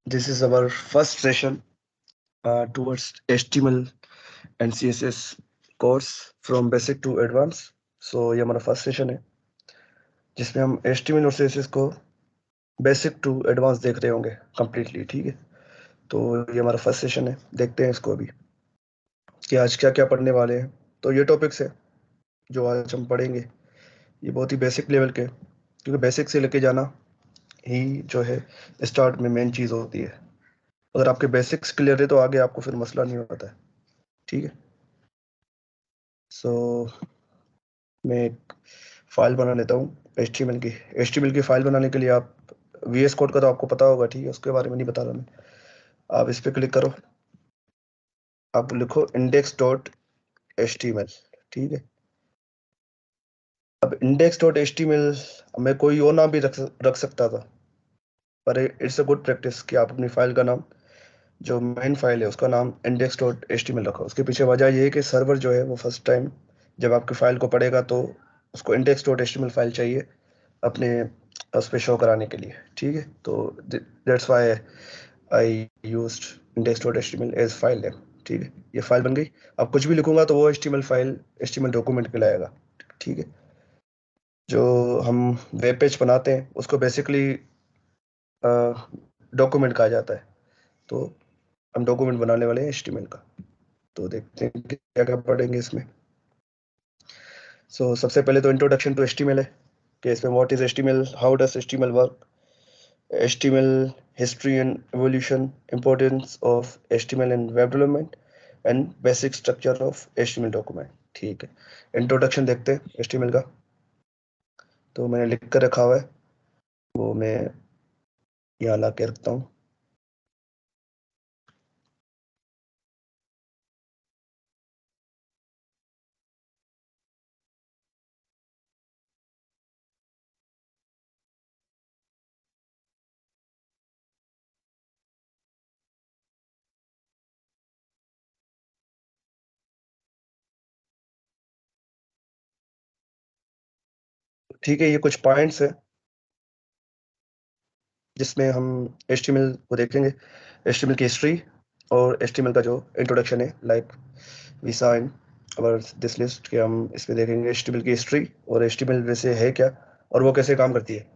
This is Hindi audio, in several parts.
This is our first session towards HTML and CSS course from basic to advanced. So ये हमारा फर्स्ट सेशन है जिसमें हम HTML और CSS को बेसिक टू एडवांस देख रहे होंगे कंप्लीटली। ठीक है, तो ये हमारा फर्स्ट सेशन है। देखते हैं इसको अभी कि आज क्या क्या पढ़ने वाले हैं। तो ये टॉपिक्स है जो आज हम पढ़ेंगे, ये बहुत ही बेसिक लेवल के, क्योंकि बेसिक से लेके जाना ही जो है स्टार्ट में मेन चीज़ होती है। अगर आपके बेसिक्स क्लियर है तो आगे आपको फिर मसला नहीं होता है। ठीक है, सो मैं एक फाइल बना लेता हूँ एच टी एम एल की फाइल बनाने के लिए आप VS कोड का तो आपको पता होगा। ठीक है, उसके बारे में नहीं बता रहा मैं। आप इस पर क्लिक करो, आप लिखो index.html। ठीक है, अब index.html मैं कोई और नाम भी रख सकता था, पर इट्स अ गुड प्रैक्टिस कि आप अपनी फाइल का नाम, जो मेन फाइल है उसका नाम index.html रखो। उसके पीछे वजह ये है कि सर्वर जो है वो फर्स्ट टाइम जब आपकी फाइल को पढ़ेगा तो उसको index.html फाइल चाहिए अपने उस पे शो कराने के लिए। ठीक है, तो that's why I used index.html as file name. ठीक है, ये फाइल बन गई। अब कुछ भी लिखूंगा तो वो HTML फाइल HTML डॉक्यूमेंट कहलाएगा। ठीक है, जो हम वेब पेज बनाते हैं उसको बेसिकली डॉक्यूमेंट कहा जाता है। तो हम डॉक्यूमेंट बनाने वाले हैं HTML का। तो देखते हैं कि क्या क्या पढ़ेंगे इसमें। सबसे पहले तो इंट्रोडक्शन टू HTML है कि इसमें what is HTML, how does HTML work, HTML history and evolution, importance of HTML in web development and basic structure of HTML document। ठीक है, इंट्रोडक्शन देखते हैं HTML का। तो मैंने लिख कर रखा हुआ है, वो मैं यहाँ ला के रखता हूँ। ठीक है, ये कुछ पॉइंट्स है जिसमें हम HTML को देखेंगे, HTML की हिस्ट्री और HTML का जो इंट्रोडक्शन है, like we saw in our this list, कि हम इसमें देखेंगे HTML की हिस्ट्री और HTML वैसे है क्या और वो कैसे काम करती है।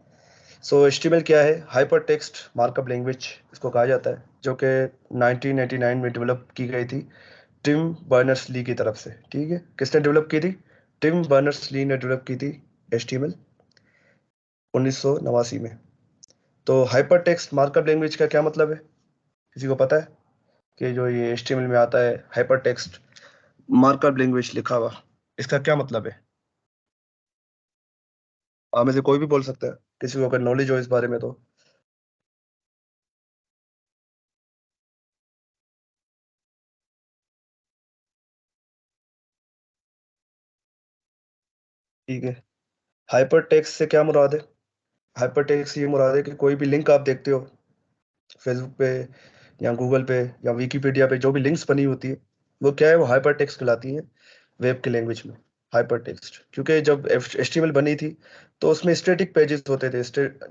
HTML क्या है? हाइपर टेक्स्ट मार्कअप लैंग्वेज इसको कहा जाता है, जो कि 1989 में डेवलप की गई थी टिम बर्नर्स ली की तरफ से। ठीक है, किसने डेवलप की थी? टिम बर्नर्स ली ने डेवलप की थी HTML 1989 में। तो हाइपर टेक्स्ट मार्कअप लैंग्वेज का क्या मतलब है, किसी को पता है? कि जो ये HTML में आता है हाइपर टेक्स्ट मार्कअप लैंग्वेज लिखा हुआ, इसका क्या मतलब है? आप में से कोई भी बोल सकता है, किसी को अगर नॉलेज हो इस बारे में तो। ठीक है, हाइपर टेक्स्ट से क्या मुराद है? हाइपर टेक्स्ट ये मुराद है कि कोई भी लिंक आप देखते हो फेसबुक पे या गूगल पे या विकीपीडिया पे, जो भी लिंक्स बनी होती है वो क्या है, वो हाइपर टेक्स्ट कहलाती है वेब की लैंग्वेज में। हाइपर टेक्स्ट, क्योंकि जब HTML बनी थी तो उसमें स्टैटिक पेजेस होते थे,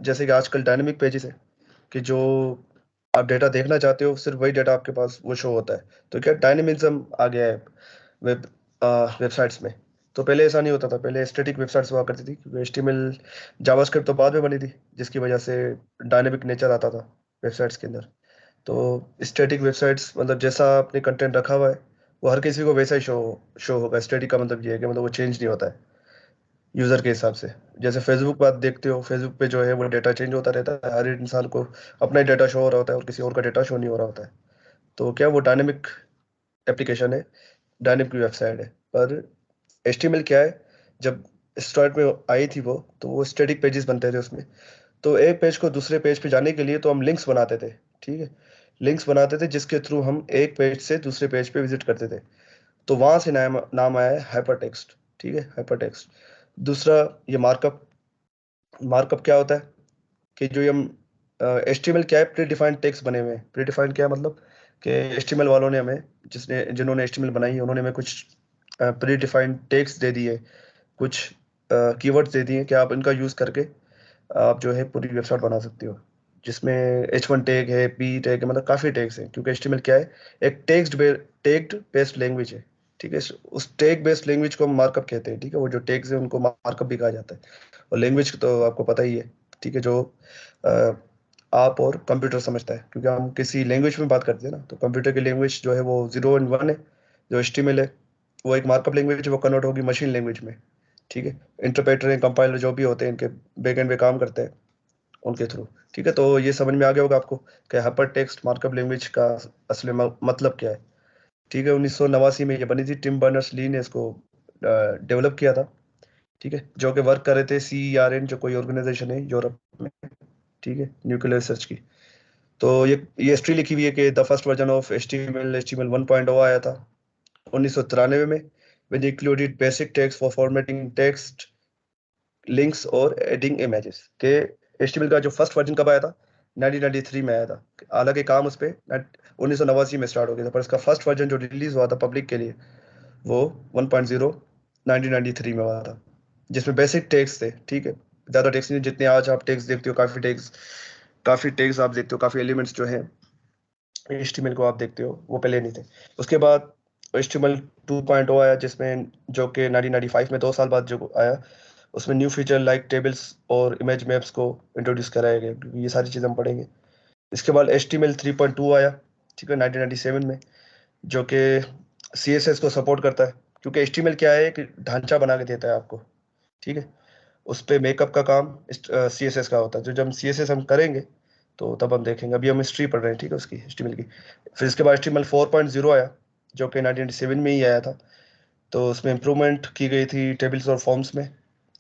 जैसे कि आजकल डायनेमिक पेजेस है कि जो आप डेटा देखना चाहते हो सिर्फ वही डेटा आपके पास वो शो होता है। तो क्या डायनेमिज्म आ गया है वेब वेबसाइट्स में। तो पहले ऐसा नहीं होता था, पहले स्टैटिक वेबसाइट्स हुआ करती थी, क्योंकि HTML जावास्क्रिप्ट तो बाद में बनी थी, जिसकी वजह से डायनेमिक नेचर आता था वेबसाइट्स के अंदर। तो स्टैटिक वेबसाइट्स मतलब जैसा आपने कंटेंट रखा हुआ है वो हर किसी को वैसा ही शो होगा। स्टैटिक का मतलब ये है कि मतलब वो चेंज नहीं होता है यूज़र के हिसाब से। जैसे फेसबुक बात देखते हो, फेसबुक पे जो है वो डेटा चेंज होता रहता है, हर एक इंसान को अपना ही डेटा शो हो रहा होता है और किसी और का डेटा शो नहीं हो रहा होता है। तो क्या वो डायनेमिक एप्लीकेशन है, डायनेमिक वेबसाइट है। पर HTML क्या है, जब स्टार्ट में आई थी वो, तो वो स्टैटिक पेजेस बनते थे उसमें। तो एक पेज को दूसरे पेज पे जाने के लिए तो हम लिंक्स बनाते थे। ठीक है, लिंक्स बनाते थे जिसके थ्रू हम एक पेज से दूसरे पेज पे विजिट करते थे। तो वहां से नाम नाम आया है हाइपर टेक्स्ट। ठीक है, हाइपर टेक्स्ट। दूसरा, ये मार्कअप। मार्कअप क्या होता है कि जो ये हम HTML क्या है, प्री डिफाइंड टेक्स्ट बने हुए हैं। प्री डिफाइंड क्या है मतलब कि HTML वालों ने हमें, जिन्होंने HTML बनाई है उन्होंने हमें कुछ प्री डिफाइंड टेक्स्ट दे दिए, कुछ कीवर्ड्स दे दिए कि आप इनका यूज करके आप जो है पूरी वेबसाइट बना सकते हो। जिसमें H1 टैग है, P टैग है, मतलब काफी टैग्स हैं, क्योंकि HTML क्या है, एक टैग्ड बेस्ड लैंग्वेज है। ठीक है, उस टैग बेस्ड लैंग्वेज को हम मार्कअप कहते हैं। ठीक है, वो जो टैग्स है उनको मार्कअप भी कहा जाता है। और लैंग्वेज तो आपको पता ही है, ठीक है, जो अ, आप और कंप्यूटर समझता है, क्योंकि हम किसी लैंग्वेज में बात करते हैं ना, तो कंप्यूटर की लैंग्वेज जो है वो 0 और 1 है। जो HTML है वो एक मार्कअप लैंग्वेज है, वो कन्वर्ट होगी मशीन लैंग्वेज में। ठीक है, इंटरप्रेटर हैं, कंपाइलर जो भी होते हैं, इनके बैक एंड पे काम करते हैं उनके थ्रू। ठीक है, तो ये समझ में आ गया होगा आपको कि हाइपर टेक्स्ट मार्कअप लैंग्वेज का असली मतलब क्या है। ठीक है, 1989 में ये बनी थी, टिम बर्नर्स ली ने इसको डेवलप किया था। ठीक है, जो कि वर्क कर रहे थे CERN, जो कोई ऑर्गेनाइजेशन है यूरोप में। ठीक है, न्यूक्लियर रिसर्च की। तो ये हिस्ट्री लिखी हुई है कि the first version of HTML 1.0 आया था 1993 में, with included basic text for formatting text, links और एडिंग इमेजेस के। HTML का जो फर्स्ट वर्जन कब आया था? 1993 में आया था। हालांकि काम उस पे 1989 में स्टार्ट हो गया था, पर इसका फर्स्ट वर्जन जो रिलीज हुआ था पब्लिक के लिए, वो 1.0 1993 में हुआ था, जिसमें बेसिक टेक्स्ट थे। ठीक है, ज्यादा टेक्स्ट नहीं, जितने आज आप टेक्स्ट देखते हो, काफी टेक्स्ट आप देखते हो, काफी एलिमेंट्स जो है HTML को आप देखते हो, वो पहले नहीं थे। उसके बाद HTML 2.0 आया, जिसमें जो कि 1995 में 2 साल बाद जो आया, उसमें न्यू फीचर लाइक टेबल्स और इमेज मैप्स को इंट्रोड्यूस कराया गया, क्योंकि ये सारी चीज़ हम पढ़ेंगे। इसके बाद HTML 3.2 आया, ठीक है, 1997 में, जो कि CSS को सपोर्ट करता है, क्योंकि HTML क्या है, कि ढांचा बना के देता है आपको। ठीक है, उस पे मेकअप का काम CSS का होता है। जो जब CSS हम करेंगे तो तब हम देखेंगे, अभी हम हिस्ट्री पढ़ रहे हैं, ठीक है, उसकी HTML की। फिर इसके बाद HTML 4.0 आया, जो कि 1997 में ही आया था। तो उसमें इम्प्रूवमेंट की गई थी टेबल्स और फॉर्म्स में।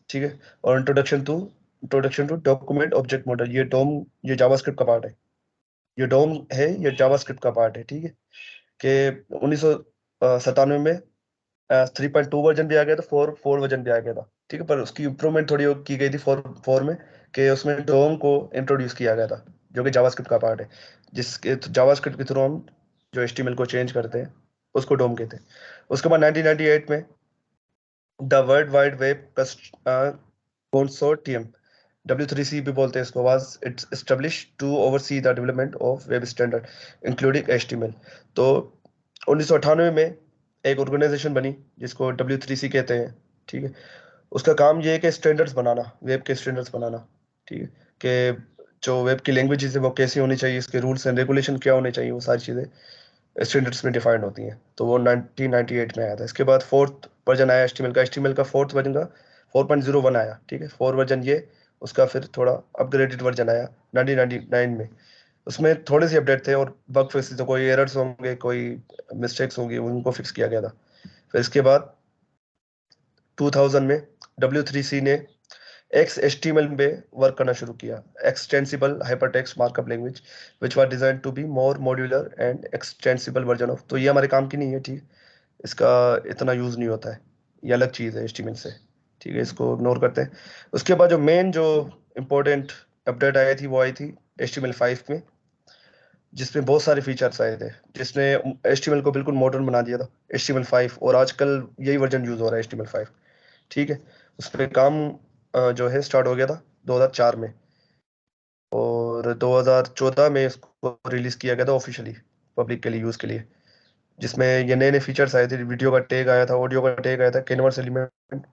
ठीक है, और introduction to document object model, ये जावास्क्रिप्ट का पार्ट है। ये डोम है, ये जावास्क्रिप्ट का पार्ट है। ठीक है, कि 1997 में 3.2 वर्जन भी आ गया था, फोर वर्जन भी आ गया था। ठीक है, पर उसकी इम्प्रूवमेंट थोड़ी की गई थी फोर में, कि उसमें डोम को इंट्रोड्यूस किया गया था, जो कि जावास्क्रिप्ट का पार्ट है, जिसके जावास्क्रिप्ट के थ्रू हम जो HTML को चेंज करते हैं, उसको डोम कहते हैं। उसके बाद 1998 में the World Wide Web Consortium, W3C भी बोलते हैं इसको, was its establish to oversee the development of web standard including HTML। तो 1998 में एक ऑर्गेनाइजेशन बनी, जिसको W3C कहते हैं। ठीक है, उसका काम ये है कि स्टैंडर्ड्स बनाना, वेब के स्टैंडर्ड्स बनाना। ठीक है, कि जो वेब की लैंग्वेजेस है वो कैसी होनी चाहिए, इसके रूल्स एंड रेगुलेशन क्या होने चाहिए, वो सारी चीज़ें स्टैंडर्ड्स में डिफाइंड होती हैं। तो वो 1998 में आया था। इसके बाद फोर्थ वर्जन आया HTML का फोर्थ वर्जन का 4.01 आया। ठीक है, फोर वर्जन ये, उसका फिर थोड़ा अपग्रेडेड वर्जन आया 1999 में। उसमें थोड़े से अपडेट थे और बग फिक्स, तो कोई एरर्स होंगे, कोई मिस्टेक्स होंगी, उनको फिक्स किया गया था। फिर इसके बाद 2000 में W3C ने XHTML में वर्क करना शुरू किया, extensible hypertext markup language, which was design to be more modular and extensible version of. तो ये हमारे काम की नहीं है। ठीक, इसका इतना यूज नहीं होता है, ये अलग चीज़ है HTML से। ठीक है, इसको इग्नोर करते हैं। उसके बाद जो इम्पोर्टेंट अपडेट आई थी, वो आई थी HTML 5 में, जिसमें बहुत सारे फीचर्स आए थे, जिसने HTML को बिल्कुल मॉडर्न बना दिया था, HTML 5। और आजकल यही वर्जन यूज हो रहा है, HTML 5। ठीक है, उस पर काम जो है स्टार्ट हो गया था 2004 में, और 2014 में इसको रिलीज किया गया था ऑफिशियली पब्लिक के लिए, यूज के लिए। जिसमें ये नए नए फीचर्स आए थे, वीडियो का टैग आया था, ऑडियो का टैग आया था, canvas element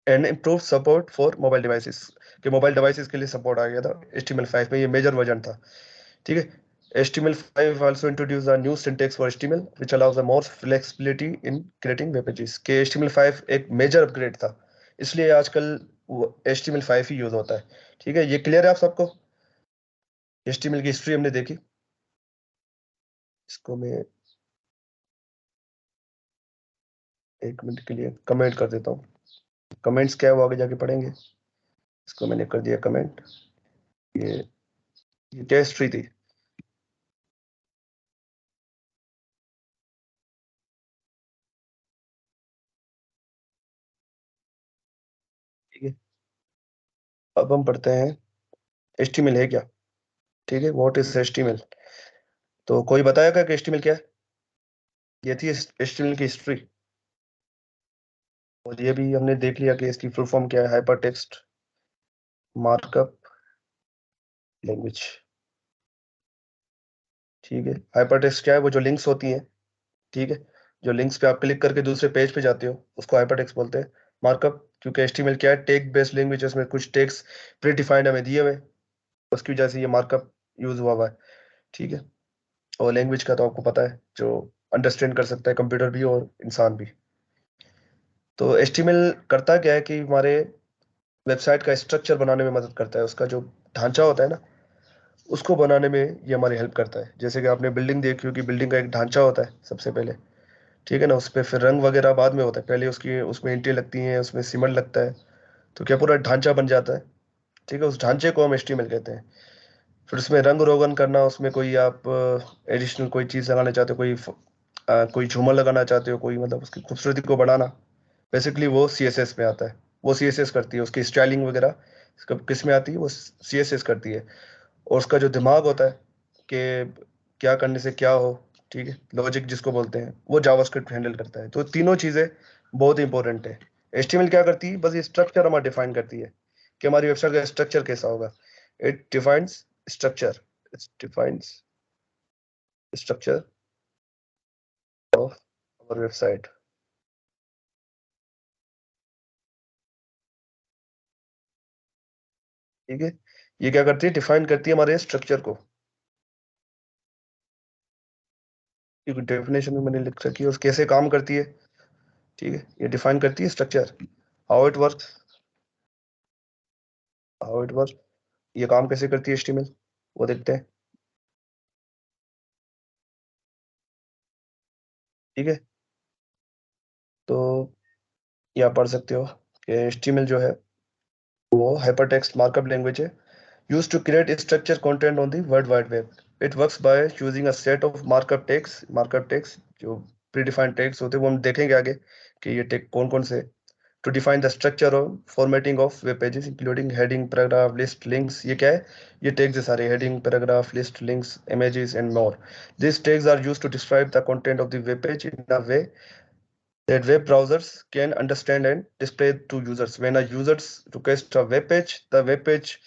and improve support for mobile devices, के मोबाइल डिवाइसेस के लिए सपोर्ट आ गया था HTML 5 में। ये मेजर वर्जन था। ठीक है, HTML 5 also introduced a new syntax for HTML which allows a more flexibility in creating web pages, के HTML 5 एक मेजर अपग्रेड था, इसलिए आजकल HTML 5 ही यूज होता है। ठीक है, ये क्लियर है आप सबको? HTML की हिस्ट्री हमने देखी। इसको मैं 1 मिनट के लिए कमेंट कर देता हूँ। कमेंट्स क्या है वो आगे जाके पढ़ेंगे। इसको मैंने कर दिया कमेंट। ये ये क्या हिस्ट्री थी? ठीक है, अब हम पढ़ते हैं HTML है क्या। ठीक है, व्हाट इज HTML। तो कोई बताएगा कि HTML क्या है? ये थी HTML की हिस्ट्री। और ये भी हमने देख लिया कि इसकी फुल फॉर्म क्या है, हाइपर टेक्स्ट मार्कअप लैंग्वेज। ठीक है, हाइपरटेक्स्ट क्या है? वो जो लिंक्स होती हैं, ठीक है, जो लिंक्स पे आप क्लिक करके दूसरे पेज पे जाते हो, उसको हाइपरटेक्स्ट बोलते हैं। मार्कअप, क्योंकि एचटीएमएल क्या है, टेग बेस्ड लैंग्वेज, उसमें कुछ टेक्स प्री डिफाइंड हमें दिए हुए, उसकी वजह से ये मार्कअप यूज हुआ है। ठीक है, और लैंग्वेज का तो आपको पता है, जो अंडरस्टैंड कर सकता है कंप्यूटर भी और इंसान भी। तो एचटीएमएल करता क्या है कि हमारे वेबसाइट का स्ट्रक्चर बनाने में मदद करता है, उसका जो ढांचा होता है ना, उसको बनाने में ये हमारी हेल्प करता है। जैसे कि आपने बिल्डिंग देखी हो कि बिल्डिंग का एक ढांचा होता है सबसे पहले, ठीक है ना, उस पे फिर रंग वगैरह बाद में होता है, पहले उसकी उसमें ईंटें लगती हैं, उसमें सीमेंट लगता है, तो क्या पूरा ढांचा बन जाता है। ठीक है, उस ढांचे को हम एचटीएमएल कहते हैं। फिर उसमें रंग रोगन करना, उसमें कोई आप एडिशनल कोई चीज़ लगाना चाहते हो, कोई झूमर लगाना चाहते हो, कोई मतलब उसकी खूबसूरती को बढ़ाना, बेसिकली वो सीएसएस में आता है। वो सीएसएस करती है, उसकी स्टाइलिंग वगैरह किस में आती है, वो सीएसएस करती है। और उसका जो दिमाग होता है कि क्या करने से क्या हो, ठीक है, लॉजिक जिसको बोलते हैं, वो जावास्क्रिप्ट हैंडल करता है। तो तीनों चीज़ें बहुत इंपॉर्टेंट है। एचटीएमएल क्या करती है, बस ये स्ट्रक्चर हमारा डिफाइन करती है कि हमारी वेबसाइट का स्ट्रक्चर कैसा होगा। It defines structure, it defines structure of our website. ठीक है, ये क्या करती है, डिफाइन करती है हमारे स्ट्रक्चर को। क्योंकि डेफिनेशन में मैंने लिख रखी है और कैसे काम करती है। ठीक है, ये डिफाइन करती है structure, how it work, how it work, ये काम कैसे करती है एचटीएमएल, वो देखते हैं। ठीक है, तो ये आप पढ़ सकते हो कि एचटीएमएल जो है वो हाइपरटेक्स्ट मार्कअप लैंग्वेज है, used to create structured content on the World Wide Web. It works by using a set of markup text जो predefined text होते हैं, वो हम देखेंगे आगे कि ये टेक कौन कौन से, to define the structure or formatting of web pages including heading, paragraph, list, links। ये क्या है, ये tags है सारे, heading, paragraph, list, links, images and more। These tags are used to describe the content of the web page in a way that web browsers can understand and display to users. When a user requests a web page, the web page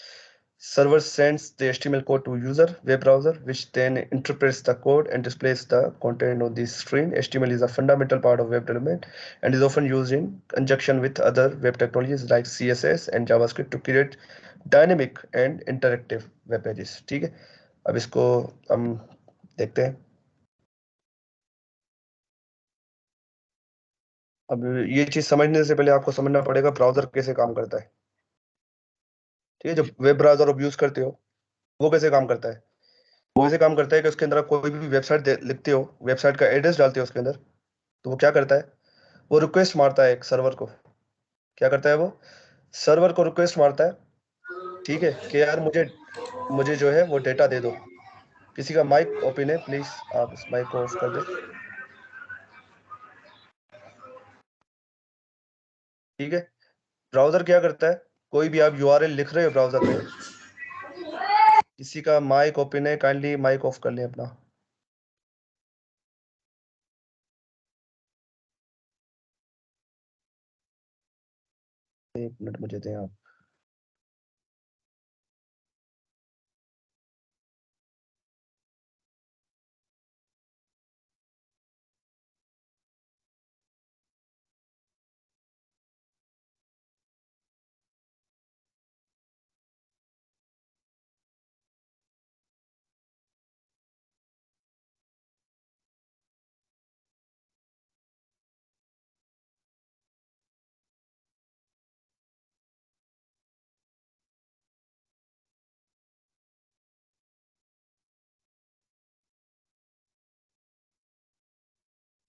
server sends the HTML code to user web browser, which then interprets the code and displays the content on the screen. HTML is a fundamental part of web development and is often used in conjunction with other web technologies like CSS and JavaScript to create dynamic and interactive web pages। ठीक है, अब इसको हम देखते हैं। अब ये चीज समझने से पहले आपको समझना पड़ेगा ब्राउजर कैसे काम करता है। ठीक है, जब वेब ब्राउजर आप यूज करते हो, वो कैसे काम करता है, वो ऐसे काम करता है कि उसके अंदर आप कोई भी वेबसाइट लिखते हो, वेबसाइट का एड्रेस डालते हो उसके अंदर, तो वो क्या करता है, वो रिक्वेस्ट मारता है एक सर्वर को। क्या करता है वो, सर्वर को रिक्वेस्ट मारता है, ठीक है, कि यार मुझे मुझे जो है वो डेटा दे दो। किसी का माइक ओपन है, प्लीज आप इस माइक को ऑफ कर दें। ठीक है, ब्राउजर क्या करता है, कोई भी आप यूआरएल लिख रहे हो ब्राउजर में, किसी का माइक ओपन है, काइंडली माइक ऑफ कर लें अपना। 1 मिनट मुझे दें आप।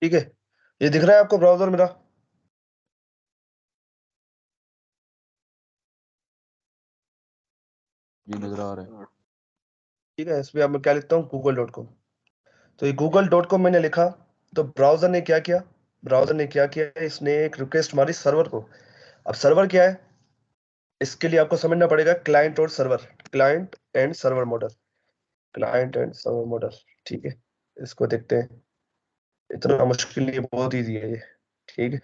ठीक है, ये दिख रहा है आपको ब्राउजर मेरा? जी नजर आ रहा है। ठीक है, इसमें अब मैं क्या लिखता हूँ, google.com। तो ये google.com मैंने लिखा, तो ब्राउजर ने क्या किया, ब्राउजर ने क्या किया, इसने एक रिक्वेस्ट मारी सर्वर को। अब सर्वर क्या है, इसके लिए आपको समझना पड़ेगा क्लाइंट और server, client and server model, client and server model. ठीक है, इसको देखते हैं, इतना मुश्किल नहीं है, बहुत ईजी है ये। ठीक है,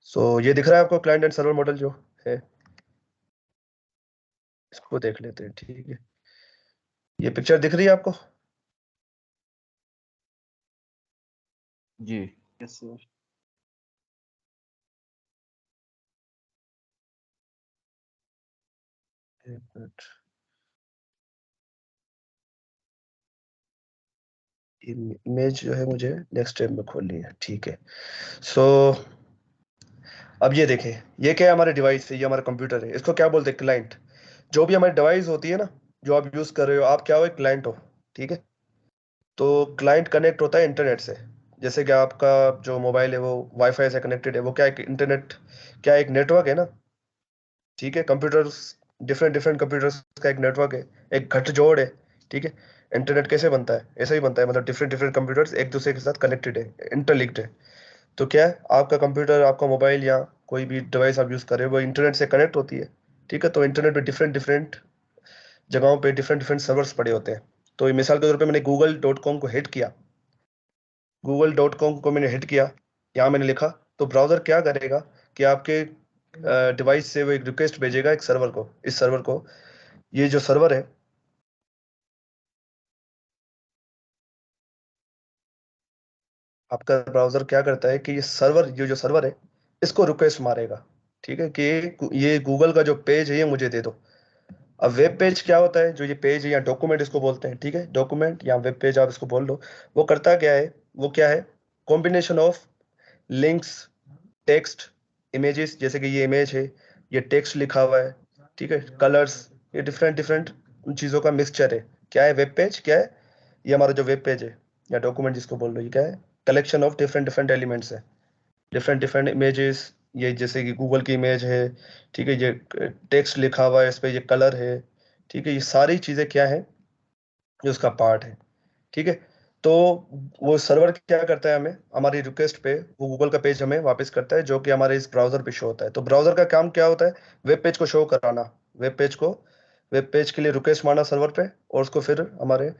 सो ये दिख रहा है आपको क्लाइंट एंड सर्वर मॉडल जो है, इसको देख लेते हैं। ठीक है, ये पिक्चर दिख रही है आपको? जी। Yes sir. एक मिनट, इमेज जो है मुझे नेक्स्ट टैब में खोलनी है, ठीक है। सो अब ये देखें, ये क्या है, हमारे डिवाइस है, ये हमारा कंप्यूटर है, इसको क्या बोलते हैं, क्लाइंट। जो भी हमारी डिवाइस होती है ना, जो आप यूज कर रहे हो, आप क्या हो, एक क्लाइंट हो, ठीक है। तो क्लाइंट कनेक्ट होता है इंटरनेट से। जैसे कि आपका जो मोबाइल है वो वाईफाई से कनेक्टेड है, वो क्या, एक इंटरनेट, क्या एक नेटवर्क है ना, ठीक है। कंप्यूटर्स, डिफरेंट डिफरेंट कंप्यूटर्स का एक नेटवर्क है, एक गठजोड़ है, ठीक है। इंटरनेट कैसे बनता है, ऐसा ही बनता है, मतलब डिफरेंट डिफरेंट कंप्यूटर्स एक दूसरे के साथ कनेक्टेड है, इंटरलिंक्ड है। तो क्या है, आपका कंप्यूटर, आपका मोबाइल या कोई भी डिवाइस आप यूज कर रहे हो, वो इंटरनेट से कनेक्ट होती है, ठीक है। तो इंटरनेट पे डिफरेंट डिफरेंट जगहों पे डिफरेंट डिफरेंट सर्वर्स पड़े होते हैं। तो ये मिसाल के तौर पे मैंने google.com को हिट किया, google.com को मैंने हिट किया, यहाँ मैंने लिखा, तो ब्राउजर क्या करेगा कि आपके डिवाइस से वो एक रिक्वेस्ट भेजेगा एक सर्वर को, इस सर्वर को, ये जो सर्वर है, आपका ब्राउजर क्या करता है कि ये सर्वर, ये जो सर्वर है, इसको रिक्वेस्ट मारेगा, ठीक है, कि ये गूगल का जो पेज है ये मुझे दे दो। अब वेब पेज क्या होता है, जो ये पेज है या डॉक्यूमेंट इसको बोलते हैं, ठीक है, डॉक्यूमेंट या वेब पेज आप इसको बोल लो। वो करता क्या है, वो क्या है, combination of links, text, images, जैसे कि ये इमेज है, ये टेक्स्ट लिखा हुआ है, ठीक है, कलर्स, ये डिफरेंट डिफरेंट उन चीज़ों का मिक्सचर है। क्या है वेब पेज, क्या है, ये हमारा जो वेब पेज है या डॉक्यूमेंट जिसको बोल लो, ये क्या है, collection of different different elements है, डिफरेंट डिफरेंट इमेजेस, ये जैसे कि गूगल की इमेज है, ठीक है, ये टेक्स्ट लिखा हुआ है इस पे, ये कलर है, ठीक है, ये सारी चीज़ें क्या है, जो उसका पार्ट है, ठीक है। तो वो सर्वर क्या करता है, हमें हमारी रिक्वेस्ट पे वो गूगल का पेज हमें वापस करता है, जो कि हमारे इस ब्राउजर पे शो होता है। तो ब्राउजर का काम क्या होता है, वेब पेज को शो कराना, वेब पेज को, वेब पेज के लिए रिक्वेस्ट मारना सर्वर पे, और उसको फिर हमारे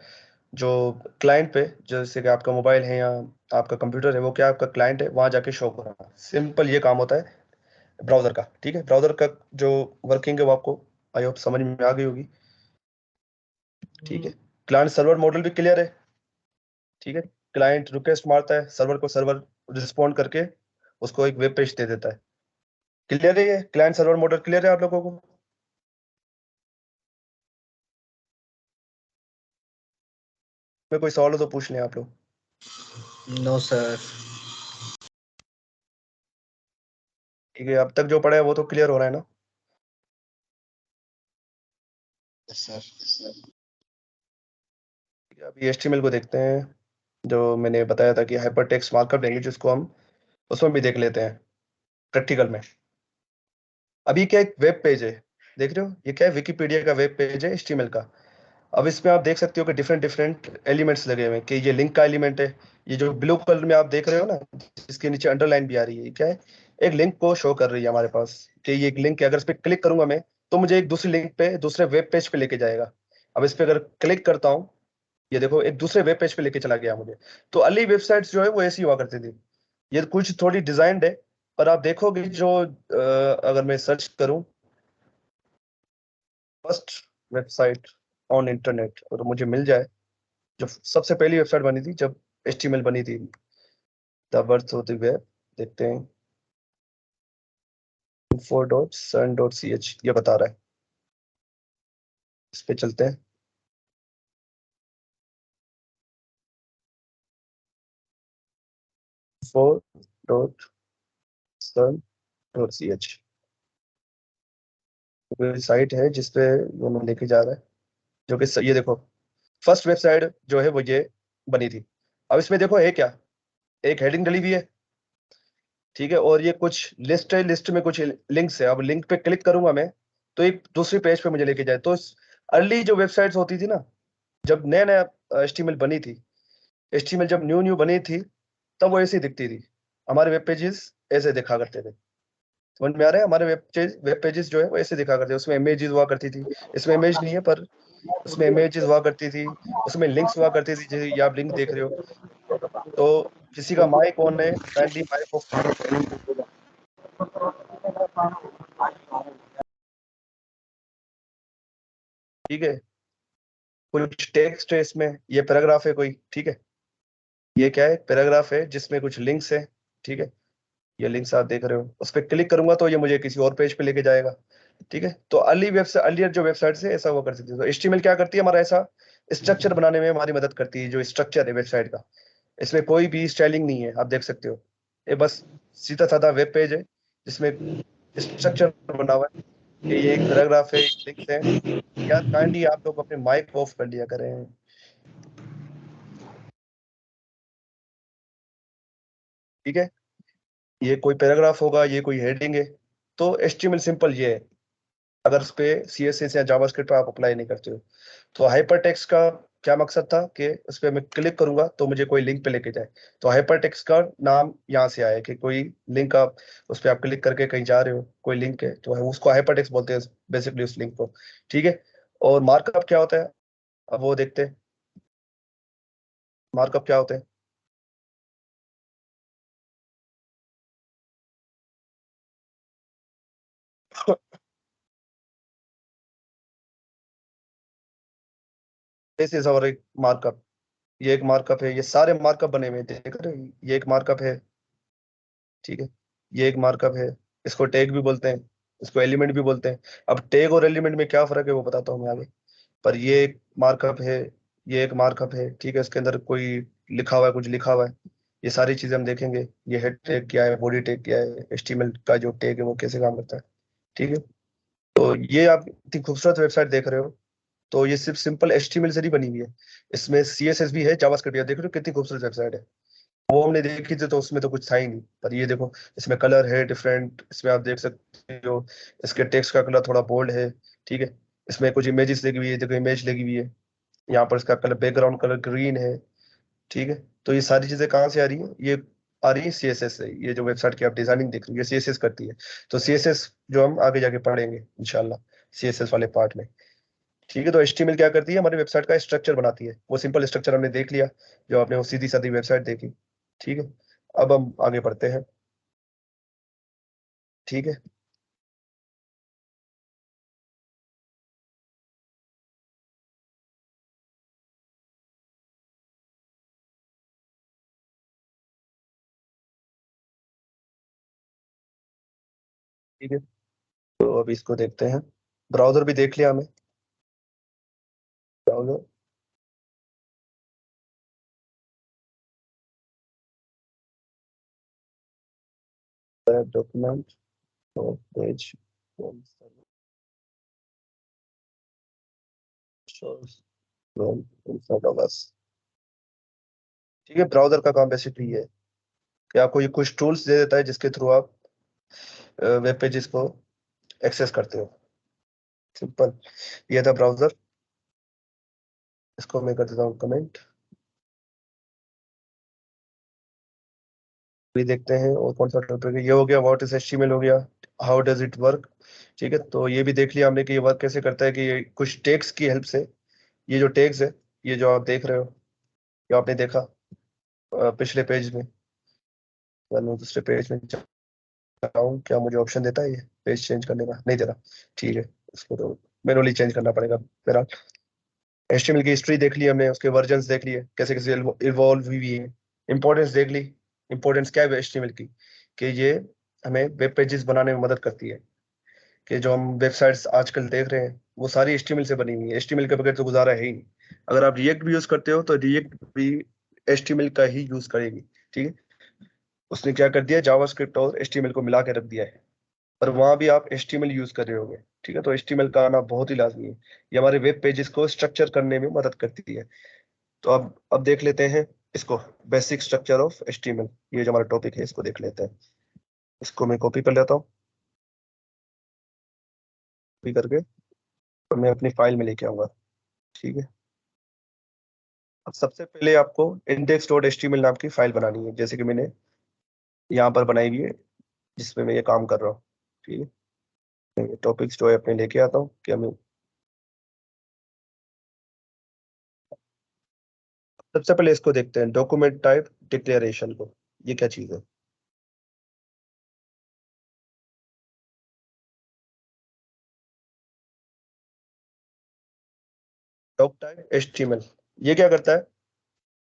जो क्लाइंट पे, जैसे कि आपका मोबाइल है या आपका कंप्यूटर है, वो क्या आपका क्लाइंट है, वहां जाके शो कराना। सिंपल ये काम होता है ब्राउजर का, ठीक है। ब्राउजर का जो वर्किंग है वो आपको आई होप समझ में आ गई होगी, ठीक है। क्लाइंट सर्वर मॉडल भी क्लियर है, ठीक है। क्लाइंट रिक्वेस्ट मारता है सर्वर को, सर्वर रिस्पॉन्ड करके उसको एक वेब पेज दे देता है। क्लियर है, ये क्लाइंट सर्वर मॉडल क्लियर है आप लोगों को? मैं कोई सवाल हो तो पूछ लें आप लोग। No sir. ठीक है, अब तक जो पढ़ा है वो तो क्लियर हो रहा है ना? Yes sir. ठीक है, अभी HTML को देखते हैं, जो मैंने बताया था कि हाइपर टेक्स्ट मार्कअप लैंग्वेज, जिसको हम उसमें भी देख लेते हैं प्रैक्टिकल में। अभी क्या, एक वेब पेज है, देख रहे हो, ये क्या है, विकिपीडिया का वेब पेज है HTML का। अब इसमें आप देख सकते हो कि डिफरेंट डिफरेंट एलिमेंट्स लगे हुए हैं, कि ये लिंक का एलिमेंट है, ये जो ब्लू कलर में आप देख रहे हो ना, जिसके नीचे अंडरलाइन भी आ रही है, ये क्या है, एक लिंक को शो कर रही है हमारे पास, कि ये एक लिंक है, अगर इस पर क्लिक करूंगा मैं, तो मुझे एक दूसरी लिंक पे, दूसरे वेब पेज पे लेके जाएगा। अब इस पे अगर क्लिक करता हूँ, ये देखो एक दूसरे वेब पेज पे लेके चला गया मुझे। तो अर्ली वेबसाइट्स जो है वो ऐसी हुआ करती थी, ये कुछ थोड़ी डिजाइंड है, पर आप देखोगे जो अगर मैं सर्च करूं, फर्स्ट वेबसाइट ऑन इंटरनेट, और मुझे मिल जाए, जो सबसे पहली वेबसाइट बनी थी जब HTML बनी थी, the birth of the web, देखते हैं, info.sun.ch, ये बता रहा है, इस पे चलते हैं। info.sun.ch साइट है जिसपे वो हमें लेके जा रहा है, जो कि ये देखो, फर्स्ट वेबसाइट जो है वो ये बनी थी। अब इसमें देखो है क्या, एक हेडिंग डली हुई है, ठीक है, और ये कुछ लिस्ट है, लिस्ट में कुछ लिंक्स है। अब लिंक पे क्लिक करूंगा मैं, तो एक दूसरी पेज पे मुझे लेके जाए। तो अर्ली जो वेबसाइट्स होती थी ना, जब नया नया HTML बनी थी, HTML जब न्यू न्यू बनी थी, तब वो ऐसी दिखती थी, हमारे वेब पेजेस ऐसे दिखा करते थे। समझ में आ रहा है, हमारे वेब पेजेस जो है वो ऐसे दिखा करते थे, उसमें इमेजेस हुआ करती थी, इसमें इमेज नहीं है पर उसमें इमेजेस हुआ करती थी, उसमें लिंक्स हुआ करती थी, जैसे ये आप लिंक देख रहे हो। तो किसी का माइक ऑन है, काइंडली माइक ऑफ कर दो, ठीक है। कुछ टेक्स्ट है इसमें, ये पैराग्राफ है कोई, ठीक है। ये क्या है, पैराग्राफ है जिसमें कुछ लिंक्स है, ठीक है। ये लिंक्स आप देख रहे हो, उस पर क्लिक करूंगा तो ये मुझे किसी और पेज पे लेके जाएगा, ठीक है। तो अर्लियर जो वेबसाइट से ऐसा वो कर सकती है। तो एचटीएमएल क्या करती है, हमारा ऐसा स्ट्रक्चर बनाने में हमारी मदद करती है। जो स्ट्रक्चर है वेबसाइट का, इसमें कोई भी स्टाइलिंग नहीं है, आप देख सकते हो। ये बस सीधा साधा वेब पेज है जिसमें स्ट्रक्चर बना हुआ है कि ये एक पैराग्राफ है, एक लिंक्स है। यार काइंडली आप लोग अपने माइक ऑफ कर लिया करें, ठीक है। ये कोई पैराग्राफ होगा, ये कोई हेडिंग है। तो एचटीएमएल सिंपल ये है, अगर उस पे सीएसएस या जावास्क्रिप्ट पे आप अप्लाई नहीं करते हो। तो हाइपरटेक्स्ट का क्या मकसद था कि उस पे मैं क्लिक करूंगा तो मुझे कोई लिंक पे लेके जाए। तो हाइपरटेक्स्ट का नाम यहाँ से आया है कि कोई लिंक, आप उस पे आप क्लिक करके कहीं जा रहे हो, कोई लिंक है तो उसको हाइपरटेक्स्ट बोलते हैं बेसिकली उस लिंक को, ठीक है। और मार्कअप क्या होता है, अब वो देखते हैं मार्कअप क्या होते हैं। दिस इज और एक मार्कअप, ये एक मार्कअप है, ये सारे मार्कअप बने हुए हैं, देख रहे हो, ये एक मार्कअप है, ठीक है। ये एक मार्कअप है, इसको टैग भी बोलते हैं, इसको एलिमेंट भी बोलते हैं। अब टैग और एलिमेंट में क्या फर्क है वो बताता हूँ मैं आगे। पर ये एक मार्कअप है, ये एक मार्कअप है, ठीक है। इसके अंदर कोई लिखा हुआ है, कुछ लिखा हुआ है, ये सारी चीजें हम देखेंगे। ये हेड टैग क्या है, बॉडी टैग क्या है, एचटीएमएल का जो टैग है वो कैसे काम करता है, ठीक है। तो ये आप इतनी खूबसूरत वेबसाइट देख रहे हो, तो ये सिर्फ सिंपल एचटीएमएल से नहीं बनी हुई है, इसमें सीएसएस भी है, जावास्क्रिप्ट भी है। देख रहे हो कितनी खूबसूरत वेबसाइट है। वो हमने देखी थी तो उसमें तो कुछ था ही नहीं, पर ये देखो, इसमें कलर है डिफरेंट, इसमें आप देख सकते हो। इसके टेक्स्ट का कलर थोड़ा बोल्ड है, ठीक है। इसमें कुछ इमेजेस लगी हुई है, देखो इमेज लगी हुई है। यहाँ पर इसका कलर, बैकग्राउंड कलर ग्रीन है, ठीक है। तो ये सारी चीजें कहाँ से आ रही है, ये आ रही है सीएसएस से। ये जो वेबसाइट की आप डिजाइनिंग देख रही है, सीएसएस करती है। तो सीएसएस जो हम आगे जाके पढ़ेंगे इंशाल्लाह, सीएसएस वाले पार्ट में, ठीक है। तो एचटीएमएल क्या करती है, हमारी वेबसाइट का स्ट्रक्चर बनाती है। वो सिंपल स्ट्रक्चर हमने देख लिया, जो आपने वो सीधी सादी वेबसाइट देखी, ठीक है। अब हम आगे बढ़ते हैं, ठीक है। ठीक है, तो अब इसको देखते हैं। ब्राउजर भी देख लिया हमें, ब्राउजर, डॉक्यूमेंट और पेज, ठीक है। ब्राउजर का काम बेसिकली ये है कि आपको ये कुछ टूल्स दे देता है जिसके थ्रू आप वेब पेजेस को एक्सेस करते हो, सिंपल। ये था ब्राउजर, इसको मैं कर देता हूँ कमेंट। भी देखते हैं और कौन सा टॉपिक है। ये हो गया व्हाट इज एचटीएमएल, हो गया हाउ डज इट वर्क, ठीक है। तो ये भी देख लिया हमने कि ये वर्क कैसे करता है, कि ये कुछ टैग्स की हेल्प से, ये जो टैग्स है, ये जो आप देख रहे हो, ये आपने देखा पिछले पेज में। मैं दूसरे पेज में चाहूँ, क्या मुझे ऑप्शन देता है ये पेज चेंज करने का, नहीं दे रहा, ठीक है। इसको तो मैनुअली चेंज करना पड़ेगा मेरा। एचटीएमएल की हिस्ट्री देख ली हमने, उसके वर्जन्स देख लिए कैसे कैसे इवॉल्व हुई है। इंपॉर्टेंस देख ली, इंपॉर्टेंस क्या है एचटीएमएल की, कि ये हमें वेब पेजेस बनाने में मदद करती है। कि जो हम वेबसाइट्स आजकल देख रहे हैं वो सारी एचटीएमएल से बनी हुई है, एचटीएमएल के बगैर तो गुजारा है ही नहीं। अगर आप रिएक्ट भी यूज करते हो तो रिएक्ट भी एचटीएमएल का ही यूज करेगी, ठीक है। उसने क्या कर दिया, जावास्क्रिप्ट और एचटीएमएल को मिला के रख दिया है, पर वहां भी आप एचटीएमएल यूज कर रहे होगे, ठीक है। तो एचटीएमएल का आना बहुत ही लाजमी है, ये हमारे वेब पेजेस को स्ट्रक्चर करने में मदद करती है। तो अब देख लेते हैं इसको, बेसिक स्ट्रक्चर ऑफ एचटीएमएल, ये जो हमारा टॉपिक है इसको देख लेते हैं। इसको मैं कॉपी कर लेता हूँ, कॉपी करके और मैं अपनी फाइल में लेके आऊंगा, ठीक है। अब सबसे पहले आपको इंडेक्स डॉट एचटीएमएल नाम की फाइल बनानी है, जैसे कि मैंने यहाँ पर बनाई हुई है, जिसमें मैं ये काम कर रहा हूँ, ठीक है। मैं ये टॉपिक्स जो है अपने लेके आता हूँ कि हमें सबसे पहले इसको देखते हैं, डॉक्यूमेंट टाइप डिक्लेरेशन को, ये क्या चीज़ है। डॉक टाइप HTML ये क्या करता है,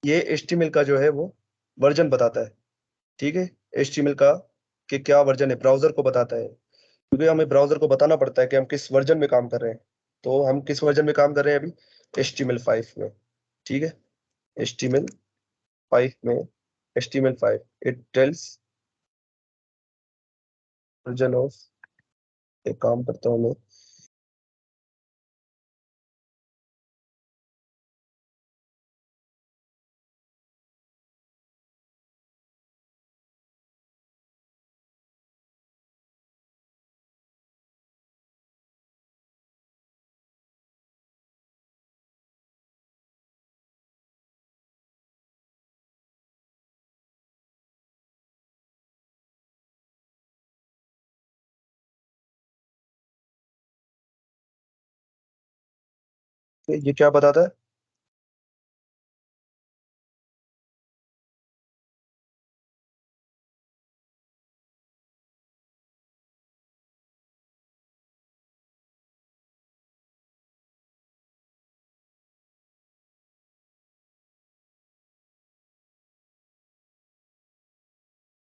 ये HTML का जो है वो वर्जन बताता है, ठीक है। HTML का कि क्या वर्जन है, ब्राउजर को बताता है, क्योंकि हमें ब्राउजर को बताना पड़ता है कि हम किस वर्जन में काम कर रहे हैं। तो हम किस वर्जन में काम कर रहे हैं अभी, HTML5 में, ठीक है। HTML5 में, HTML5 it tells version of, एक काम करता हूँ मैं, ये क्या बताता है,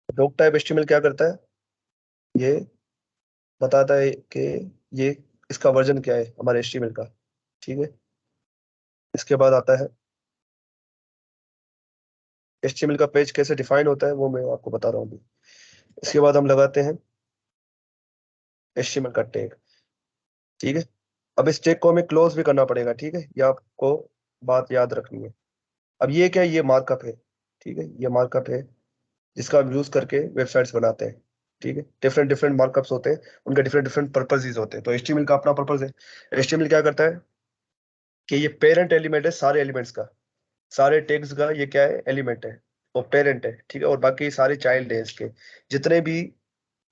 डॉक टाइप HTML क्या करता है, ये बताता है कि ये इसका वर्जन क्या है हमारे HTML का, ठीक है। इसके बाद आता है HTML का पेज कैसे डिफाइन होता है, वो मैं आपको बता रहा हूँ अभी। इसके बाद हम लगाते हैं HTML का टैग, ठीक है। अब इस टैग को हमें क्लोज भी करना पड़ेगा, ठीक है, ये आपको बात याद रखनी है। अब ये क्या है, ये मार्कअप है, ठीक है, ये मार्कअप है जिसका हम यूज करके वेबसाइट्स बनाते हैं, ठीक है। डिफरेंट डिफरेंट मार्कअप्स होते हैं, उनके डिफरेंट डिफरेंट पर्पजेज होते हैं। तो HTML का अपना पर्पज है। HTML क्या करता है कि ये पेरेंट एलिमेंट है सारे एलिमेंट्स का, सारे टैग्स का ये क्या है, एलिमेंट है, वो पेरेंट है, ठीक है। और बाकी सारे चाइल्ड है इसके, जितने भी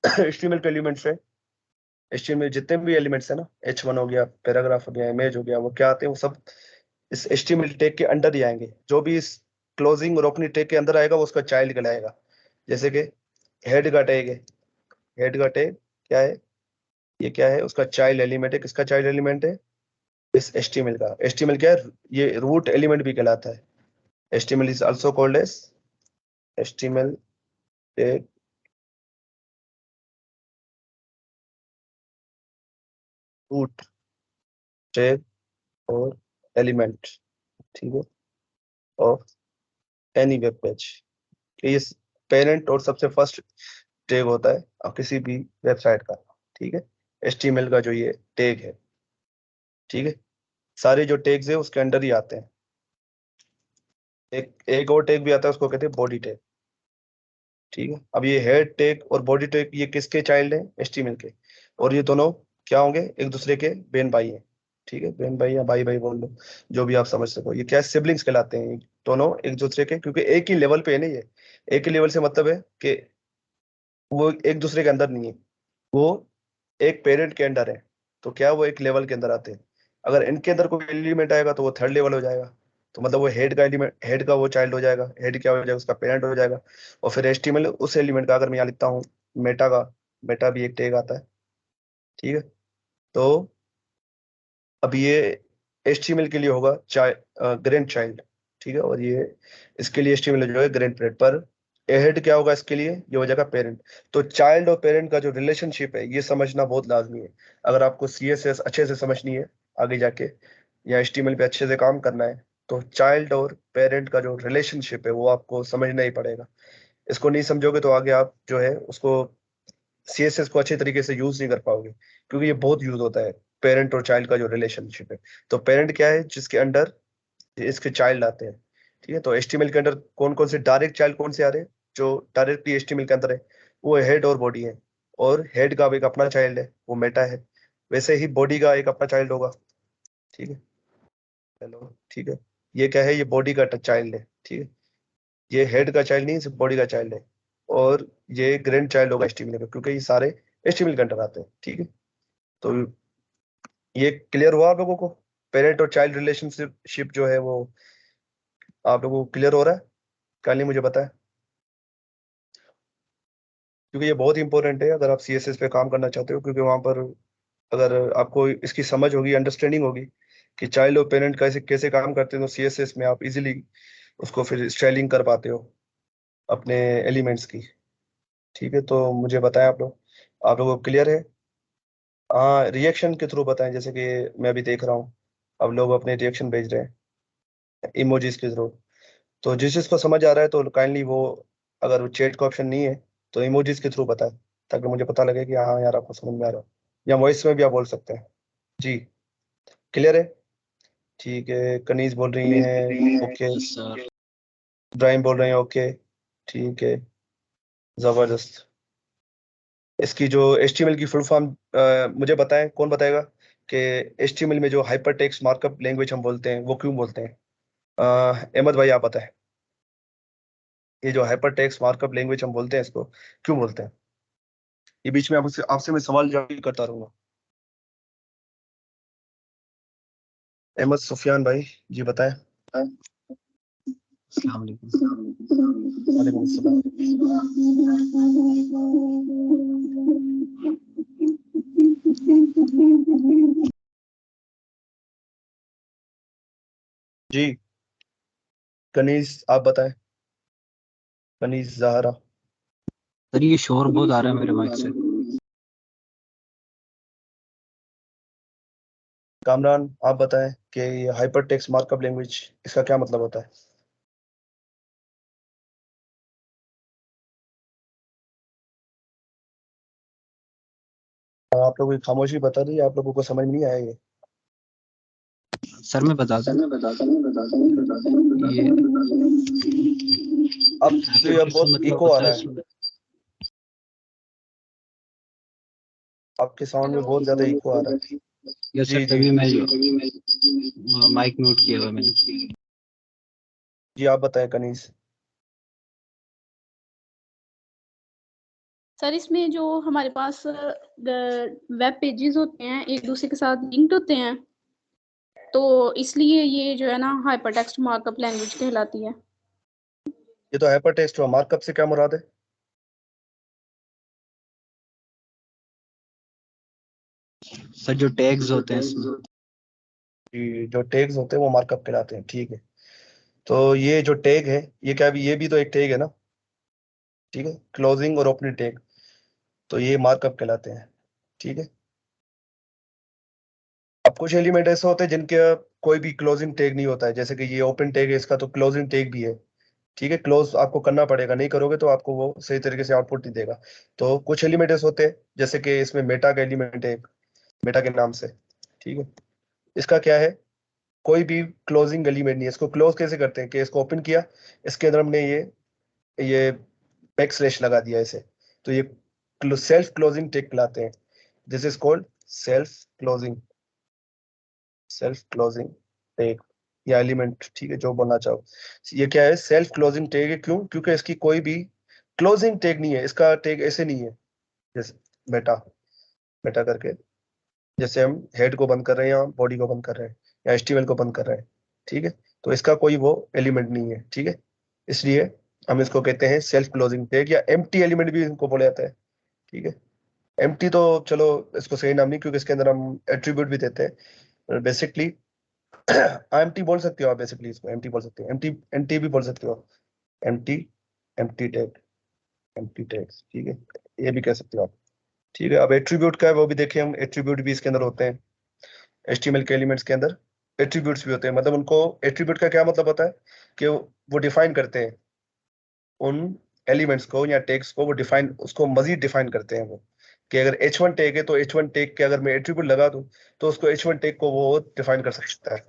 HTML के एलिमेंट्स है, HTML जितने भी एलिमेंट्स है ना, H1 हो गया, पैराग्राफ हो गया, इमेज हो गया, वो क्या आते हैं, वो सब इस HTML टैग के अंडर ही आएंगे। जो भी इस क्लोजिंग और ओपनिंग टैग के अंदर आएगा वो उसका चाइल्ड कहलाएगा। जैसे कि हेड का टैग है, हेड का टैग क्या है, ये क्या है, उसका चाइल्ड एलिमेंट है। किसका चाइल्ड एलिमेंट है, इस HTML का। HTML क्या है, ये रूट एलिमेंट भी कहलाता है। HTML is also called as HTML tag root tag और एलिमेंट, ठीक है, ऑफ एनी वेब पेज। ये पेरेंट और सबसे फर्स्ट टैग होता है किसी भी वेबसाइट का, ठीक है। HTML का जो ये टैग है, ठीक है, सारे जो टैग्स है उसके अंडर ही आते हैं। एक एक और टैग भी आता है, उसको कहते हैं बॉडी टैग, ठीक है। अब ये हेड टैग और बॉडी टैग ये किसके चाइल्ड हैं, HTML के। और ये दोनों क्या होंगे, एक दूसरे के बहन भाई हैं, ठीक है, बहन भाई या भाई भाई बोल लो, जो भी आप समझ सको। ये क्या सिबलिंग्स कहलाते हैं, दोनों एक दूसरे के, क्योंकि एक ही लेवल पे है ना ये। एक ही लेवल से मतलब है कि वो एक दूसरे के अंदर नहीं है, वो एक पेरेंट के अंडर है। तो क्या वो एक लेवल के अंदर आते हैं। अगर इनके अंदर कोई एलिमेंट आएगा तो वो थर्ड लेवल हो जाएगा। तो मतलब वो हेड का एलिमेंट, हेड का वो चाइल्ड हो जाएगा, हेड क्या हो जाएगा, उसका पेरेंट हो जाएगा। और फिर HTML उस एलिमेंट का, अगर मैं यहाँ लिखता हूँ मेटा का, मेटा भी एक टैग आता है, ठीक है। तो अब ये HTML के लिए होगा ग्रैंड चाइल्ड, ठीक है। और ये इसके लिए HTML जो है ग्रैंड पेरेंट, पर हेड क्या होगा इसके लिए, ये हो जाएगा पेरेंट। तो चाइल्ड और पेरेंट का जो रिलेशनशिप है ये समझना बहुत लाजमी है। अगर आपको CSS अच्छे से समझनी है आगे जाके, या HTML पे अच्छे से काम करना है, तो चाइल्ड और पेरेंट का जो रिलेशनशिप है वो आपको समझना ही पड़ेगा। इसको नहीं समझोगे तो आगे आप जो है उसको, CSS को अच्छे तरीके से यूज नहीं कर पाओगे, क्योंकि ये बहुत यूज होता है पेरेंट और चाइल्ड का जो रिलेशनशिप है। तो पेरेंट क्या है, जिसके अंडर इसके चाइल्ड आते हैं, ठीक है। तो HTML के अंदर कौन कौन से डायरेक्ट चाइल्ड कौन से आ रहे हैं, जो डायरेक्टली HTML के अंदर है, वो हेड और बॉडी है। और हेड का भी एक अपना चाइल्ड है, वो मेटा है। वैसे ही बॉडी का एक अपना चाइल्ड होगा, ठीक है। हेलो, ठीक है। ये क्या है, ये बॉडी का चाइल्ड है, ठीक है। ये हेड का चाइल्ड नहीं, सिर्फ बॉडी का चाइल्ड है। और ये ग्रैंड चाइल्ड होगा HTML का, क्योंकि ये सारे HTML के अंडर आते हैं, ठीक है। तो ये क्लियर हुआ आप लोगों को, पेरेंट और चाइल्ड रिलेशनशिप जो है वो आप लोगों को क्लियर हो रहा है, कल नहीं मुझे बताया, क्योंकि ये बहुत इंपॉर्टेंट है अगर आप CSS पे काम करना चाहते हो। क्योंकि वहां पर अगर आपको इसकी समझ होगी, अंडरस्टैंडिंग होगी, कि चाइल्ड और पेरेंट कैसे कैसे काम करते हैं, तो CSS में आप इजीली उसको फिर स्टाइलिंग कर पाते हो अपने एलिमेंट्स की। ठीक है, तो मुझे बताएं आप लोगों को क्लियर है? हाँ, रिएक्शन के थ्रू बताएं, जैसे कि मैं अभी देख रहा हूँ अब लोग अपने रिएक्शन भेज रहे हैं इमोजीज के थ्रू। तो जिस जिसको समझ आ रहा है तो काइंडली वो, अगर चैट का ऑप्शन नहीं है तो इमोजीज के थ्रू बताएं, ताकि मुझे पता लगे कि हाँ यार आपको समझ में आ रहा है। या वॉइस में भी आप बोल सकते हैं। जी, क्लियर है? ठीक है, कनीज बोल रही हैं ओके, सर इब्राहिम बोल रहे हैं ओके। ठीक है, जबरदस्त। इसकी जो HTML की फुल फॉर्म मुझे बताएं, कौन बताएगा कि HTML में जो हाइपर टेक्स्ट मार्कअप लैंग्वेज हम बोलते हैं वो क्यों बोलते हैं? अहमद भाई आप बताएं, ये जो हाइपर टेक्स्ट मार्कअप लैंग्वेज हम बोलते हैं इसको क्यों बोलते हैं? ये बीच में आपसे आपसे मैं सवाल जवाब करता रहूंगा। अहमद सुफियान भाई जी बताएं। अस्सलाम वालेकुम। वालेकुम अस्सलाम। जी, कनीज आप बताएं, कनीज जहरा। सर ये शोर बहुत आ रहा है मेरे माइक से। कामरान आप बताएं कि ये हाइपर टेक्स्ट मार्कअप लैंग्वेज इसका क्या मतलब होता है? आप लोगों की खामोशी बता रही है, आप लोगों को समझ नहीं आया ये? सर मैं बताता हूँ ये अब से अब बहुत मतलब इको आ होता रहा है है, इसमें। आपके साउंड में बहुत ज्यादा इको आ रहा है। या जी सर जी तभी मैं माइक म्यूट किया हुआ है मैंने। जी, आप बताएं कनीज। सर इसमें जो हमारे पास वेब पेजेस होते हैं एक दूसरे के साथ लिंक्ड होते हैं, तो इसलिए ये जो है ना हाइपरटेक्स्ट मार्कअप लैंग्वेज कहलाती है। ये तो हाइपर टेक्स्ट हुआ, मार्कअप से क्या मुराद है? सर जो टैग्स होते हैं इसमें। कि जो टैग्स होते हैं वो मार्कअप कहलाते हैं। ठीक है, तो ये जो टैग है ये क्या भी, ये भी तो एक टैग है ना? ठीक है, क्लोजिंग और ओपनिंग टैग, तो ये मार्कअप कहलाते हैं। ठीक है, अब कुछ एलिमेंट ऐसे होते हैं जिनके कोई भी क्लोजिंग टैग नहीं होता है, जैसे कि ये ओपन टैग है, इसका तो क्लोजिंग टैग भी है। ठीक है, क्लोज आपको करना पड़ेगा, नहीं करोगे तो आपको वो सही तरीके से आउटपुट नहीं देगा। तो कुछ एलिमेंट ऐसे होते हैं, जैसे कि इसमें मेटा का एलिमेंट है, मेटा के नाम से। ठीक है, इसका क्या है, कोई भी क्लोजिंग एलिमेंट नहीं है। इसको क्लोज कैसे करते हैं कि इसको ओपन किया, इसके अंदर हमने ये बैक स्लैश लगा दिया इसे, तो ये सेल्फ क्लोजिंग टैग कहलाते हैं। This is called self closing tag या एलिमेंट। ठीक है, जो बोलना चाहो। ये क्या है, सेल्फ क्लोजिंग टैग है। क्यों? क्योंकि इसकी कोई भी क्लोजिंग टैग नहीं है, इसका टैग ऐसे नहीं है जैसे मेटा मेटा करके, जैसे हम हेड को बंद कर रहे हैं या बॉडी को बंद कर रहे हैं या HTML को बंद कर रहे हैं। ठीक है, तो इसका कोई वो एलिमेंट नहीं है। ठीक है, इसलिए हम इसको कहते हैं सेल्फ क्लोजिंग टैग, या एम्प्टी एलिमेंट भी इनको बोला जाता है। ठीक है, एम्प्टी तो चलो इसको सही नाम नहीं, क्योंकि इसके अंदर हम एट्रीब्यूट भी देते हैं बेसिकली। एम्प्टी बोल सकते हो आप, बेसिकली इसको एम्प्टी बोल सकते हो, एम्प्टी एम्प्टी भी बोल सकते हो, empty empty tag, empty tags. ठीक है, ये भी कह सकते हो आप। ठीक है, अब एट्रीब्यूट का है वो भी देखें हम, एट्रीब्यूट भी इसके अंदर होते हैं। HTML के एलिमेंट्स के अंदर एट्रीब्यूट्स भी होते हैं, मतलब उनको, एट्रीब्यूट का क्या मतलब होता है कि वो डिफाइन करते हैं उन एलिमेंट्स को या टैग्स को, वो डिफाइन, उसको मजीद डिफाइन करते हैं वो, कि अगर H1 टैग है तो H1 टैग के अगर मैं एट्रीब्यूट लगा दूं तो उसको H1 टैग को वो डिफाइन कर सकता है।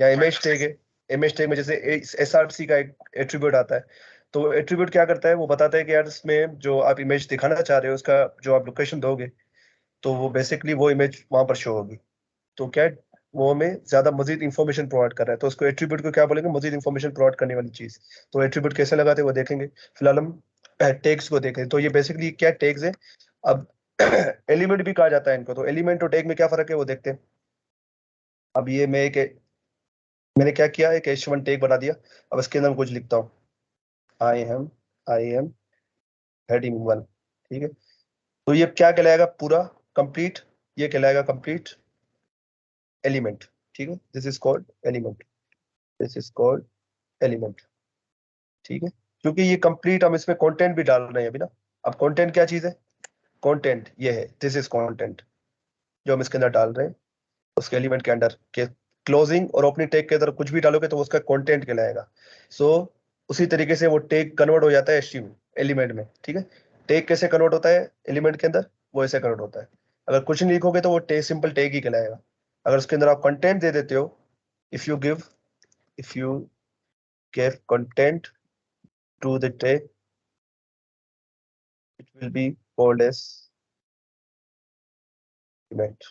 या इमेज टैग है, इमेज टैग में जैसे SRC का एक एट्रीब्यूट आता है, तो एट्रीब्यूट क्या करता है, वो बताता है कि यार इसमें जो आप इमेज दिखाना चाह रहे हो उसका जो आप लोकेशन दोगे, तो वो बेसिकली वो इमेज वहां पर शो होगी। तो क्या है, वो हमें ज्यादा मजीद इंफॉर्मेशन प्रोवाइड कर रहा है, तो उसको एट्रीब्यूट को क्या बोलेंगे, मजीद इंफॉर्मेशन प्रोवाइड करने वाली चीज। तो एट्रीब्यूट कैसे लगाते हैं वो देखेंगे। फिलहाल हम टैग्स को देखें, तो ये बेसिकली क्या टैग्स है। अब एलिमेंट भी कहा जाता है इनको, तो एलिमेंट और टैग में क्या फर्क है वो देखते हैं। अब ये मैंने क्या किया, एक H1 टैग बना दिया। अब इसके अंदर मैं कुछ लिखता हूँ, आई एम हेडिंग 1। ठीक है, तो ये क्या कहलाएगा, पूरा कंप्लीट, ये कहलाएगा कंप्लीट एलिमेंट। ठीक है, this is called element, this is called element. ठीक है, क्योंकि ये कंप्लीट हम इसमें कंटेंट भी डाल रहे हैं अभी ना। अब कंटेंट क्या चीज है? कंटेंट ये है, दिस इज कंटेंट जो हम इसके अंदर डाल रहे हैं, उसके एलिमेंट के अंदर के क्लोजिंग और ओपनिंग टैग के अंदर कुछ भी डालोगे तो उसका कंटेंट कहलाएगा। सो उसी तरीके से वो टैग कन्वर्ट हो जाता है HTML एलिमेंट में। ठीक है, टैग कैसे कन्वर्ट होता है एलिमेंट के अंदर? वो ऐसे कन्वर्ट होता है। अगर कुछ नहीं लिखोगे तो वो टैग सिंपल टैग ही कहलाएगा। अगर उसके अंदर आप कंटेंट दे देते हो, if you give content to the tag, it will be called as element.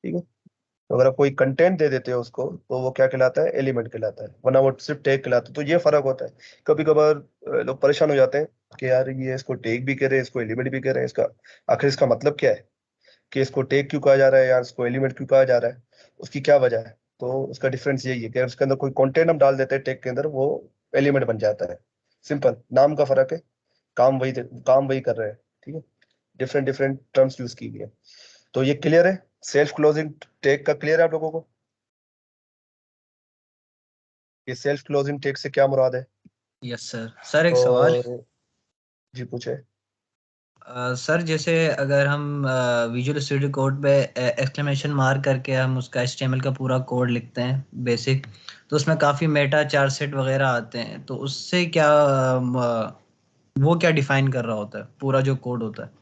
ठीक है, तो अगर आप कोई कंटेंट दे देते हो उसको तो वो क्या कहलाता है? एलिमेंट कहलाता है, वरना वो सिर्फ टैग कहलाता है। तो ये फर्क होता है। कभी कभार लोग परेशान हो जाते हैं कि यार ये इसको टैग भी कह रहे हैं, इसको एलिमेंट भी कह रहे हैं, इसका आखिर इसका मतलब क्या है? कि इसको टैग क्यों कहा जा रहा है यार, इसको एलिमेंट क्यों कहा जा रहा है, उसकी क्या वजह है? तो उसका डिफरेंस यही है कि उसके अंदर कोई कंटेंट हम डाल देते हैं टैग के अंदर, वो एलिमेंट बन जाता है। सिंपल, नाम का फर्क है, काम वही कर रहे हैं। ठीक है, डिफरेंट डिफरेंट टर्म्स यूज की गई है। तो ये क्लियर है, सेल्फ क्लोजिंग टैग का क्लियर है आप लोगों को? ये सेल्फ क्लोजिंग टैग से क्या मुराद है? Yes sir. सर एक सवाल है। और जी पूछे। सर जैसे अगर हम विजुअल स्टूडियो कोड पे एक्सक्लेमेशन मार्क करके हम उसका HTML का पूरा कोड लिखते हैं बेसिक, तो उसमें काफ़ी मेटा चार सेट वगैरह आते हैं, तो उससे क्या वो क्या डिफाइन कर रहा होता है पूरा जो कोड होता है?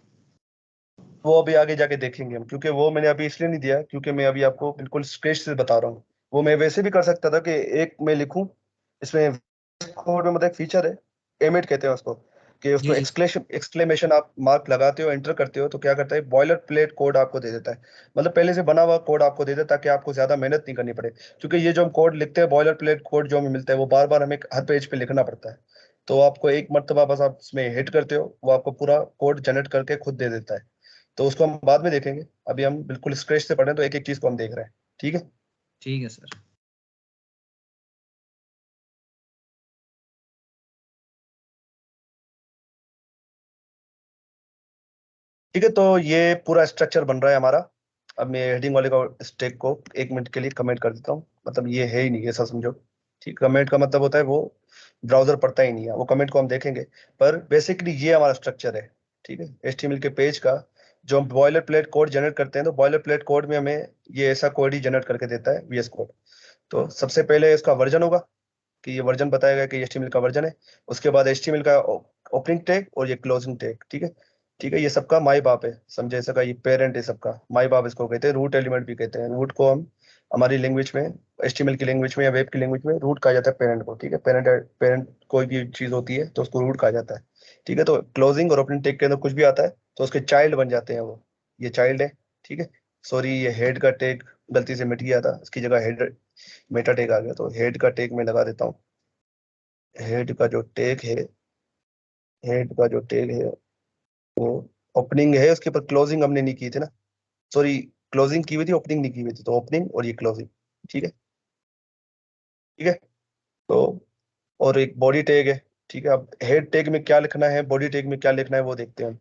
वो अभी आगे जाके देखेंगे हम, क्योंकि वो मैंने अभी इसलिए नहीं दिया क्योंकि मैं अभी आपको बिल्कुल स्क्रेच से बता रहा हूँ। वो मैं वैसे भी कर सकता था कि एक मैं लिखूं इसमें, कोड में मतलब एक फीचर है, एमिट कहते हैं उसको, कि उसको जी जी। एक्सक्लेमेशन आप मार्क लगाते हो, एंटर करते हो तो क्या करता है, बॉयलर प्लेट कोड आपको दे देता है। मतलब पहले से बना हुआ कोड आपको दे देता है ताकि आपको ज्यादा मेहनत नहीं करनी पड़े। क्योंकि ये जो हम कोड लिखते हैं, बॉयलर प्लेट कोड जो हमें मिलता है, वो बार बार हमें हर पेज पे लिखना पड़ता है। तो आपको एक मर्तबा बस आप इसमें हिट करते हो, वो आपको पूरा कोड जनरेट करके खुद दे देता है। तो उसको हम बाद में देखेंगे, अभी हम बिल्कुल स्क्रैच से पढ़े तो एक एक चीज को हम देख रहे हैं। ठीक है, ठीक है सर। ठीक है, तो ये पूरा स्ट्रक्चर बन रहा है हमारा। अब मैं हेडिंग वाले का स्टेक को 1 मिनट के लिए कमेंट कर देता हूँ, मतलब ये है ही नहीं, ऐसा समझो। ठीक, कमेंट का मतलब होता है वो ब्राउजर पढ़ता ही नहीं है, वो कमेंट को हम देखेंगे। पर बेसिकली ये हमारा स्ट्रक्चर है। ठीक है, HTML के पेज का जो हम बॉयलर प्लेट कोड जनरेट करते हैं, तो बॉयलर प्लेट कोड में हमें ये ऐसा कोड ही जनरेट करके देता है, VS कोड। तो सबसे पहले इसका वर्जन होगा, कि ये वर्जन बताएगा कि HTML का वर्जन है। उसके बाद HTML का ओपनिंग टैग और ये क्लोजिंग टैग। ठीक है, ठीक है, ये सबका माई बाप है, समझे? इसका ये पेरेंट है सबका, माई बाप इसको कहते हैं। रूट एलिमेंट भी कहते हैं, रूट को हम हमारी लैंग्वेज में, HTML की लैंग्वेज में या वेब की लैंग्वेज में रूट कहा जाता है पेरेंट को। ठीक है, पेरेंट कोई भी चीज होती है तो उसको रूट कहा जाता है। ठीक है, तो क्लोजिंग और ओपनिंग टैग के अंदर कुछ भी आता है तो उसके चाइल्ड बन जाते हैं वो, ये चाइल्ड है। ठीक है, सॉरी, ये हेड का टैग गलती से मिट गया था, इसकी जगह हेड मेटा टैग आ गया, तो हेड का टैग मैं लगा देता हूँ। हेड का जो टैग है, हेड का जो टैग है वो ओपनिंग है, उसके ऊपर क्लोजिंग हमने नहीं की थी ना, सॉरी, क्लोजिंग की हुई थी, ओपनिंग नहीं की हुई थी, तो ओपनिंग और ये क्लोजिंग। ठीक है, ठीक है, तो और एक बॉडी टैग है। ठीक है, अब हेड टैग में क्या लिखना है, बॉडी टैग में क्या लिखना है, वो देखते हैं हम।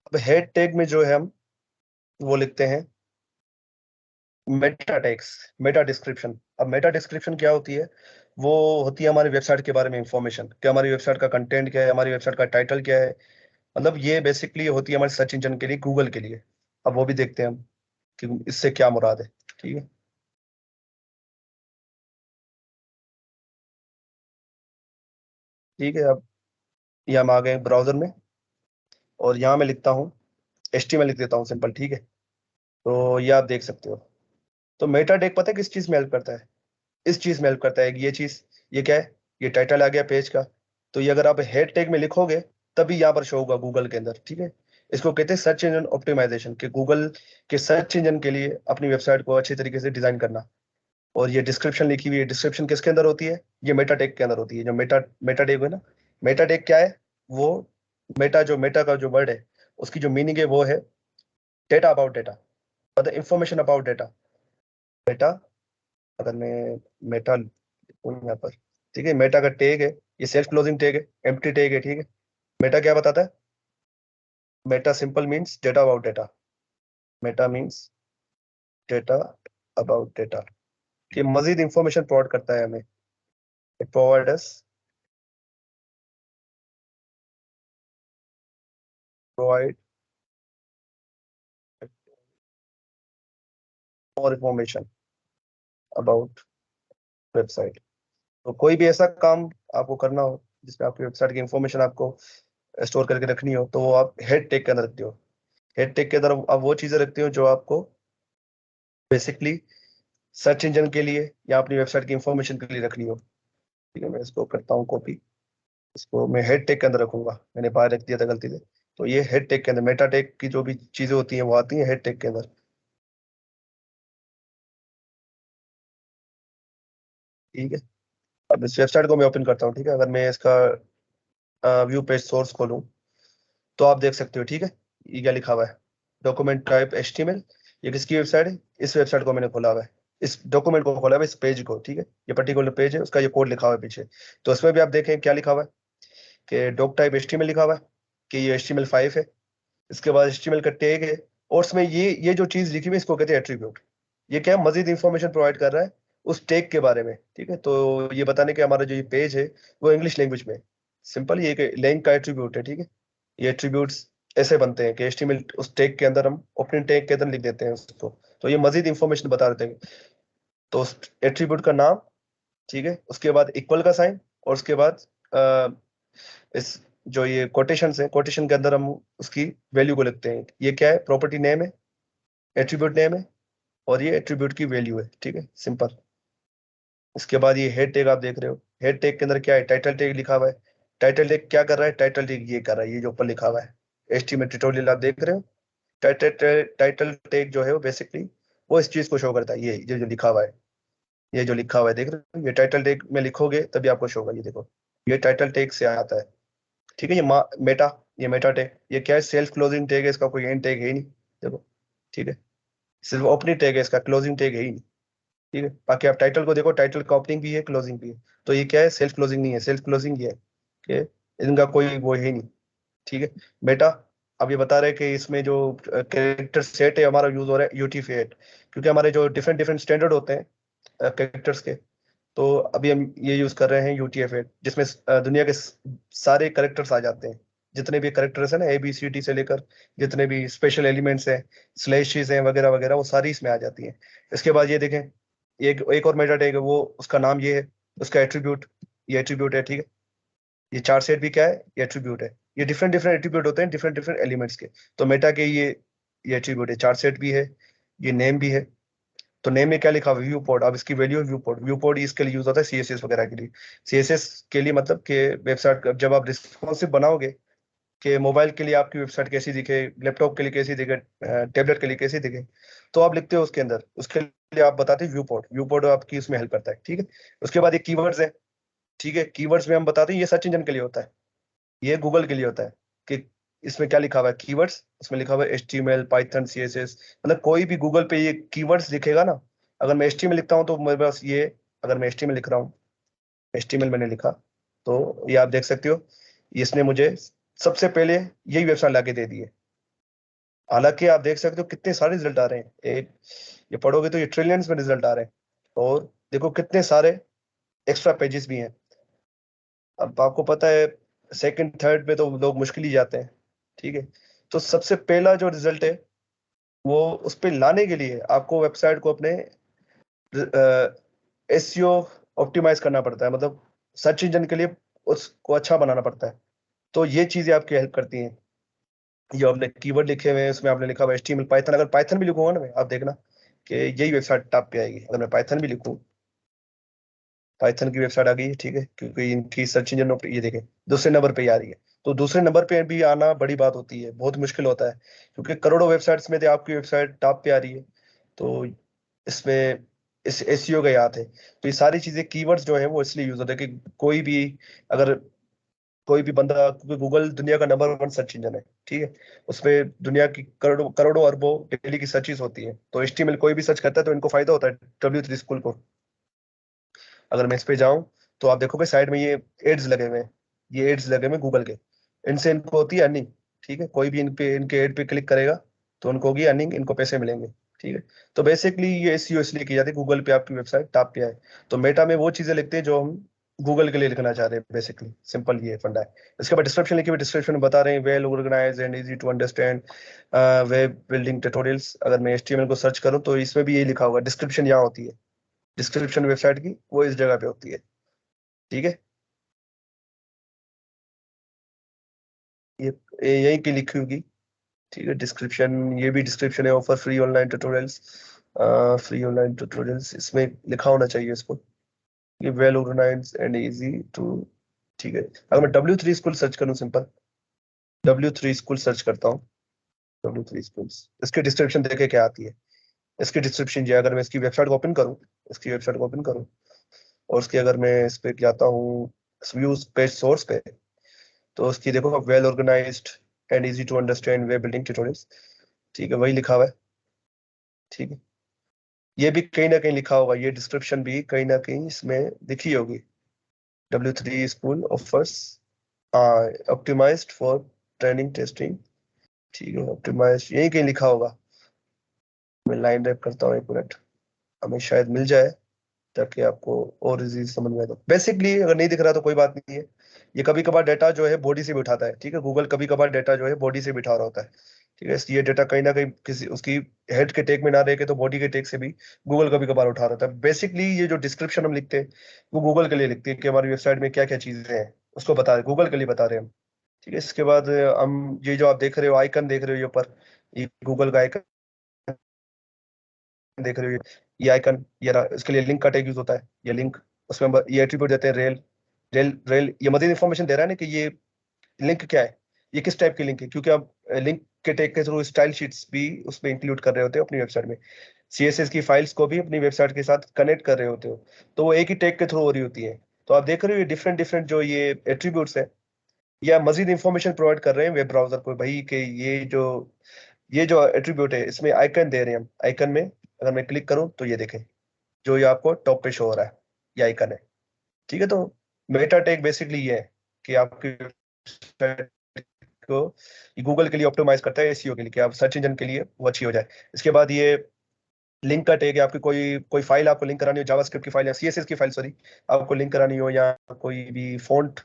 अब हेड टैग में जो है हम वो लिखते हैं मेटा टैग्स, मेटा डिस्क्रिप्शन। अब मेटा डिस्क्रिप्शन क्या होती है? वो होती है हमारी वेबसाइट के बारे में इंफॉर्मेशन, कि हमारी वेबसाइट का कंटेंट क्या है, हमारी वेबसाइट का टाइटल क्या है। मतलब ये बेसिकली होती है हमारे सर्च इंजन के लिए, गूगल के लिए। अब वो भी देखते हैं हम कि इससे क्या मुराद है। ठीक है, ठीक है, अब ये हम आ गए ब्राउजर में, और यहाँ मैं लिखता हूँ HTML लिख देता हूँ सिंपल। ठीक है, तो ये आप देख सकते हो। तो मेटा टैग पता है किस चीज में हेल्प करता है? इस चीज में हेल्प करता है कि ये चीज, ये क्या है, ये टाइटल आ गया पेज का, तो ये अगर आप हेड टैग में लिखोगे तभी यहाँ पर शो होगा गूगल के अंदर। ठीक है, इसको कहते हैं सर्च इंजन ऑप्टिमाइजेशन, कि गूगल के सर्च इंजन के लिए अपनी वेबसाइट को अच्छी तरीके से डिजाइन करना। और ये डिस्क्रिप्शन लिखी हुई है, डिस्क्रिप्शन किसके अंदर होती है? ये मेटा टैग के अंदर होती है। जो मेटा मेटा टैग है ना, मेटा टैग क्या है? वो मेटा का जो वर्ड है, उसकी जो मीनिंग है वो है डेटा अबाउट डेटा, मतलब इंफॉर्मेशन अबाउट डेटा। डेटा, अगर मैं मेटा लिखूं यहाँ पर, ठीक है, मेटा का टैग है, ये सेल्फ क्लोजिंग टैग है, एम्प्टी टैग है। ठीक है, मेटा क्या बताता है? Meta simple means data about data. Meta means data about data, कि मजीद इंफॉर्मेशन प्रोवाइड करता है हमें। It provide us provide more information about website. तो कोई भी ऐसा काम आपको करना हो जिसमें आपकी वेबसाइट की इंफॉर्मेशन आपको स्टोर करके रखनी हो, तो वो आप हेड टेक के अंदर रखते हो। हेड टेक के अंदर आप वो चीजें रखते हो जो आपको बेसिकली सर्च इंजन के लिए या अपनी वेबसाइट की इंफॉर्मेशन के लिए रखनी हो। ठीक है, मैं इसको करता हूँ कॉपी। इसको मैं हेड टेक के अंदर रखूंगा, मैंने बाहर रख दिया था गलती से। तो ये हेड टेक के अंदर, मेटा टेक की जो भी चीजें होती हैं वो आती हैं हेड टेक के अंदर। ठीक है, अब इस वेबसाइट को मैं ओपन करता हूँ। ठीक है, अगर मैं इसका व्यू पेज सोर्स खोलूँ तो आप देख सकते हो। ठीक है, ये क्या लिखा हुआ है? Document type HTML। ये किसकी वेबसाइट है? इस वेबसाइट को मैंने खोला हुआ है, इस डॉक्यूमेंट को खोला हुआ है, इस पेज को। ठीक है, ये पर्टिकुलर पेज है, उसका ये कोड लिखा हुआ है पीछे। तो इसमें भी आप देखें क्या लिखा हुआ है कि डॉक टाइप HTML लिखा हुआ है, कि ये HTML5 है। इसके बाद HTML का टैग है, और उसमें ये जो चीज लिखी हुई है इसको कहते हैं एट्रीब्यूट। ये क्या है? मजीद इंफॉर्मेशन प्रोवाइड कर रहा है उस टैग के बारे में। ठीक है, तो ये बताने कि हमारा जो ये पेज है वो इंग्लिश लैंग्वेज में है। सिंपल, ये एक लैंग का एट्रीब्यूट है। ठीक है, ये एट्रीब्यूट्स ऐसे बनते हैं कि HTML उस टैग के अंदर हम अपने टैग के अंदर लिख देते हैं उसको। तो ये मजीद इंफॉर्मेशन बता देते हैं। तो उस एट्रीब्यूट का नाम, ठीक है, उसके बाद इक्वल का साइन, और उसके बाद इस जो ये कोटेशन है, कोटेशन के अंदर हम उसकी वैल्यू को लिखते हैं। ये क्या है? प्रॉपर्टी नेम है, एट्रीब्यूट नेम है, और ये एट्रीब्यूट की वैल्यू है। ठीक है, सिंपल। इसके बाद ये हेड टैग आप देख रहे हो, हेड टैग के अंदर क्या है? टाइटल टैग लिखा हुआ है। टाइटल टैग क्या कर रहा है? टाइटल टैग ये कर रहा है, ये जो ऊपर लिखा हुआ है HTML ट्यूटोरियल आप देख रहे हो। टाइटल टैग जो है वो बेसिकली वो इस चीज को शो करता है। ये जो लिखा हुआ है, ये जो लिखा हुआ है देख रहे हो, ये टाइटल टैग में लिखोगे तभी आपको शो होगा। ये देखो, ये टाइटल टैग से आता है। ठीक है, मेटा, ये मेटा टैग, ये क्या है? सेल्फ क्लोजिंग टैग है, इसका कोई एंड टैग है ही नहीं। देखो, ठीक है, सिर्फ ओपनिंग टैग है, इसका क्लोजिंग टैग है ही नहीं। ठीक है, बाकी आप टाइटल को देखो, टाइटल का ओपनिंग भी है, क्लोजिंग भी है। तो ये क्या है? सेल्फ क्लोजिंग नहीं है, सेल्फ क्लोजिंग ये है कि इनका कोई वो है ही नहीं। ठीक है, बेटा, अब ये बता रहे हैं कि इसमें जो कैरेक्टर सेट है हमारा यूज हो रहा है UTF-8, क्योंकि हमारे जो डिफरेंट डिफरेंट स्टैंडर्ड होते हैं कैरेक्टर्स के। तो अभी हम ये यूज कर रहे हैं UTF-8, जिसमें दुनिया के सारे करेक्टर्स आ जाते हैं। जितने भी करेक्टर्स हैं ना, ABCD से लेकर जितने भी स्पेशल एलिमेंट्स हैं, स्लैशेस हैं, वगैरह वगैरह, वो सारी इसमें आ जाती हैं। इसके बाद ये देखें, एक और मेटा टैग है, वो उसका नाम ये है, उसका एट्रीब्यूट, ये एट्रीब्यूट है। ठीक है, ये चार सेट भी क्या है? ये एट्रीब्यूट है। ये डिफरेंट डिफरेंट एट्रीब्यूट होते हैं डिफरेंट डिफरेंट एलिमेंट्स के। तो मेटा के ये एट्रीब्यूट है, चार सेट भी है, ये नेम भी है। तो नेम में क्या लिखा हुआ है? View port. अब इसकी वैल्यू है व्यू पोर्ट। व्यू पोर्ट इसके लिए यूज होता है CSS वगैरह के लिए। CSS के लिए मतलब कि वेबसाइट जब आप रिस्पॉन्सिव बनाओगे, कि मोबाइल के लिए आपकी वेबसाइट कैसी दिखे, लैपटॉप के लिए कैसी दिखे, टैबलेट के लिए कैसी दिखे, तो आप लिखते हो उसके अंदर, उसके लिए आप बताते हैं व्यू पोर्ट। व्यू पोर्ट आपकी उसमें हेल्प करता है। ठीक है, उसके बाद ये कीवर्ड्स है। ठीक है, कीवर्ड्स में हम बताते हैं ये सर्च इंजन के लिए होता है, ये गूगल के लिए होता है। कि इसमें क्या लिखा हुआ है? कीवर्ड्स। इसमें लिखा हुआ है HTML, पाइथन, CSS। मतलब कोई भी गूगल पे ये कीवर्ड्स लिखेगा ना, अगर मैं HTML लिखता हूँ तो मेरे पास ये, अगर मैं HTML लिख रहा हूँ, HTML मैंने लिखा, तो ये आप देख सकते हो, इसने मुझे सबसे पहले यही वेबसाइट लाके दे दी है। हालांकि आप देख सकते हो कितने सारे रिजल्ट आ रहे हैं। एक ये पढ़ोगे तो ये ट्रिलियंस में रिजल्ट आ रहे हैं, और देखो कितने सारे एक्स्ट्रा पेजेस भी हैं। अब आपको पता है सेकंड थर्ड पे तो लोग मुश्किल ही जाते हैं। ठीक है, तो सबसे पहला जो रिजल्ट है वो उस पे लाने के लिए आपको वेबसाइट को अपने SEO ऑप्टिमाइज करना पड़ता है, मतलब सर्च इंजन के लिए उसको अच्छा बनाना पड़ता है। तो ये चीजें आपकी हेल्प करती हैं। ये आपने कीवर्ड लिखे हुए हैं, उसमें आपने लिखा हुआ HTML, पाइथन। अगर पाइथन भी लिखूंगा ना मैं, आप देखना कि यही वेबसाइट टॉप पे आएगी। अगर मैं पाइथन भी लिखूं, पाइथन की वेबसाइट आ गई है। ठीक है, क्योंकि इनकी सर्च इंजन ये देखें दूसरे नंबर पे ही आ रही है। तो दूसरे नंबर पे भी आना बड़ी बात होती है, बहुत मुश्किल होता है, क्योंकि करोड़ों वेबसाइट्स में से आपकी वेबसाइट टॉप पे आ रही है। तो इसमें इस SEO का ही हाथ है। तो ये सारी चीजें कीवर्ड्स जो है वो इसलिए यूज होते हैं कि अगर कोई भी बंदा, क्योंकि गूगल दुनिया का नंबर 1 सर्च इंजन है। ठीक है, उसमें दुनिया की करोड़ों करोड़ों अरबों डेली की सर्चेस होती है। तो HTML कोई भी सर्च करता है तो इनको फायदा होता है, W3 स्कूल को। अगर मैं इस पे जाऊं तो आप देखोगे साइड में ये एड्स लगे हुए हैं, ये एड्स लगे हुए हैं गूगल के। इनसे इनको होती है अर्निंग, ठीक है। कोई भी इनके एड पे क्लिक करेगा तो उनको होगी अर्निंग, इनको पैसे मिलेंगे, ठीक है। तो बेसिकली ये एसईओ इसलिए की जाती है गूगल पे आपकी वेबसाइट टॉप पे आए। तो मेटा में वो चीजें लिखते हैं जो हम गूगल के लिए लिखना चाह रहे हैं, बेसिकली सिंपल ये फंडा है। इसके बाद डिस्क्रिप्शन लिखे हुए, डिस्क्रिप्शन में बता रहे हैं well organize and easy to understand web building tutorials. अगर मैं एचटीएमएल को सर्च करूं तो इसमें भी यही लिखा होगा, डिस्क्रिप्शन यहाँ होती है, डिस्क्रिप्शन वेबसाइट की वो इस जगह पे होती है, ठीक है। ये यहीं की लिखी होगी, ठीक है। डिस्क्रिप्शन, ये भी डिस्क्रिप्शन है, offer free online tutorials, free online tutorials इसमें लिखा होना चाहिए इसको, ये well organize and easy to, ठीक है। अगर मैं W3 स्कूल सर्च करूं, सिंपल W3 स्कूल सर्च करता हूँ, W3 स्कूल्स, इसकी डिस्क्रिप्शन देखे क्या आती है। इसकी डिस्क्रिप्शन जो है, अगर मैं इसकी वेबसाइट को ओपन करूँ, इसकी वेबसाइट को ओपन करूँ और उसकी अगर मैं इस पे जाता हूँ व्यूज पेज सोर्स पे, तो उसकी देखो well organized and easy to understand web building tutorials, ठीक है, वही लिखा हुआ है, ठीक है। ये भी कहीं ना कहीं लिखा होगा, ये डिस्क्रिप्शन भी कहीं ना कहीं इसमें लिखी होगी, W3 school offers optimized for training testing, ठीक है, ऑप्टिमाइज्ड यही कहीं लिखा होगा। मैं लाइन रैप करता हूँ, एक मिनट, हमें शायद मिल जाए ताकि आपको और इजी समझ में आए। तो बेसिकली अगर नहीं दिख रहा तो कोई बात नहीं है, ये कभी कभार डाटा जो है बॉडी से भी उठाता है, ठीक है। गूगल कभी कभार डाटा जो है बॉडी से भी उठा रहा होता है, ठीक है। इसलिए डाटा कहीं ना कहीं किसी उसकी हेड के टेक में ना रह के तो बॉडी के टेक से भी गूगल कभी कभार उठा रहा होता है। बेसिकली ये जो डिस्क्रिप्शन हम लिखते हैं वो गूगल के लिए लिखते हैं कि हमारी वेबसाइट में क्या क्या चीजें हैं, उसको बता रहे, गूगल के लिए बता रहे हैं हम, ठीक है। इसके बाद हम ये जो आप देख रहे हो आइकन देख रहे हो, ये ऊपर ये गूगल का आइकन देख रहे हो, ये आइकन, ये रहा, इसके लिए लिंक का टैग यूज होता है, ये लिंक, उसमें ये एट्रीब्यूट देते हैं रेल, रेल ये मजीद इन्फॉर्मेशन दे रहा है ना कि ये लिंक क्या है, ये किस टाइप की लिंक है, क्योंकि आप लिंक के टैग के थ्रू स्टाइल शीट्स भी उसमें इंक्लूड कर रहे होते हो अपनी वेबसाइट में, सीएसएस की फाइल्स को भी अपनी वेबसाइट के साथ कनेक्ट कर रहे होते हो, तो वो एक ही टैग के थ्रू हो रही होती है। तो आप देख रहे हो ये डिफरेंट डिफरेंट जो ये एट्रीब्यूट्स है, या मजीद इंफॉर्मेशन प्रोवाइड कर रहे हैं वेब ब्राउजर को भाई कि ये जो एट्रीब्यूट है इसमें आइकन दे रहे हैं हम, आइकन में अगर मैं क्लिक करूं तो ये देखें जो ये आपको टॉप पे शो हो रहा है, ये आइकन है, ठीक है। तो मेटा टैग बेसिकली ये है कि आपकी वेबसाइट को गूगल के लिए ऑप्टिमाइज करता है, एसईओ के लिए, कि आप सर्च इंजन के लिए वो अच्छी हो जाए। इसके बाद ये लिंक का टैग है, आपकी कोई कोई फाइल आपको लिंक करानी हो, जावास्क्रिप्ट की फाइल या सीएसएस की फाइल, सॉरी, आपको लिंक करानी हो, या कोई भी फॉन्ट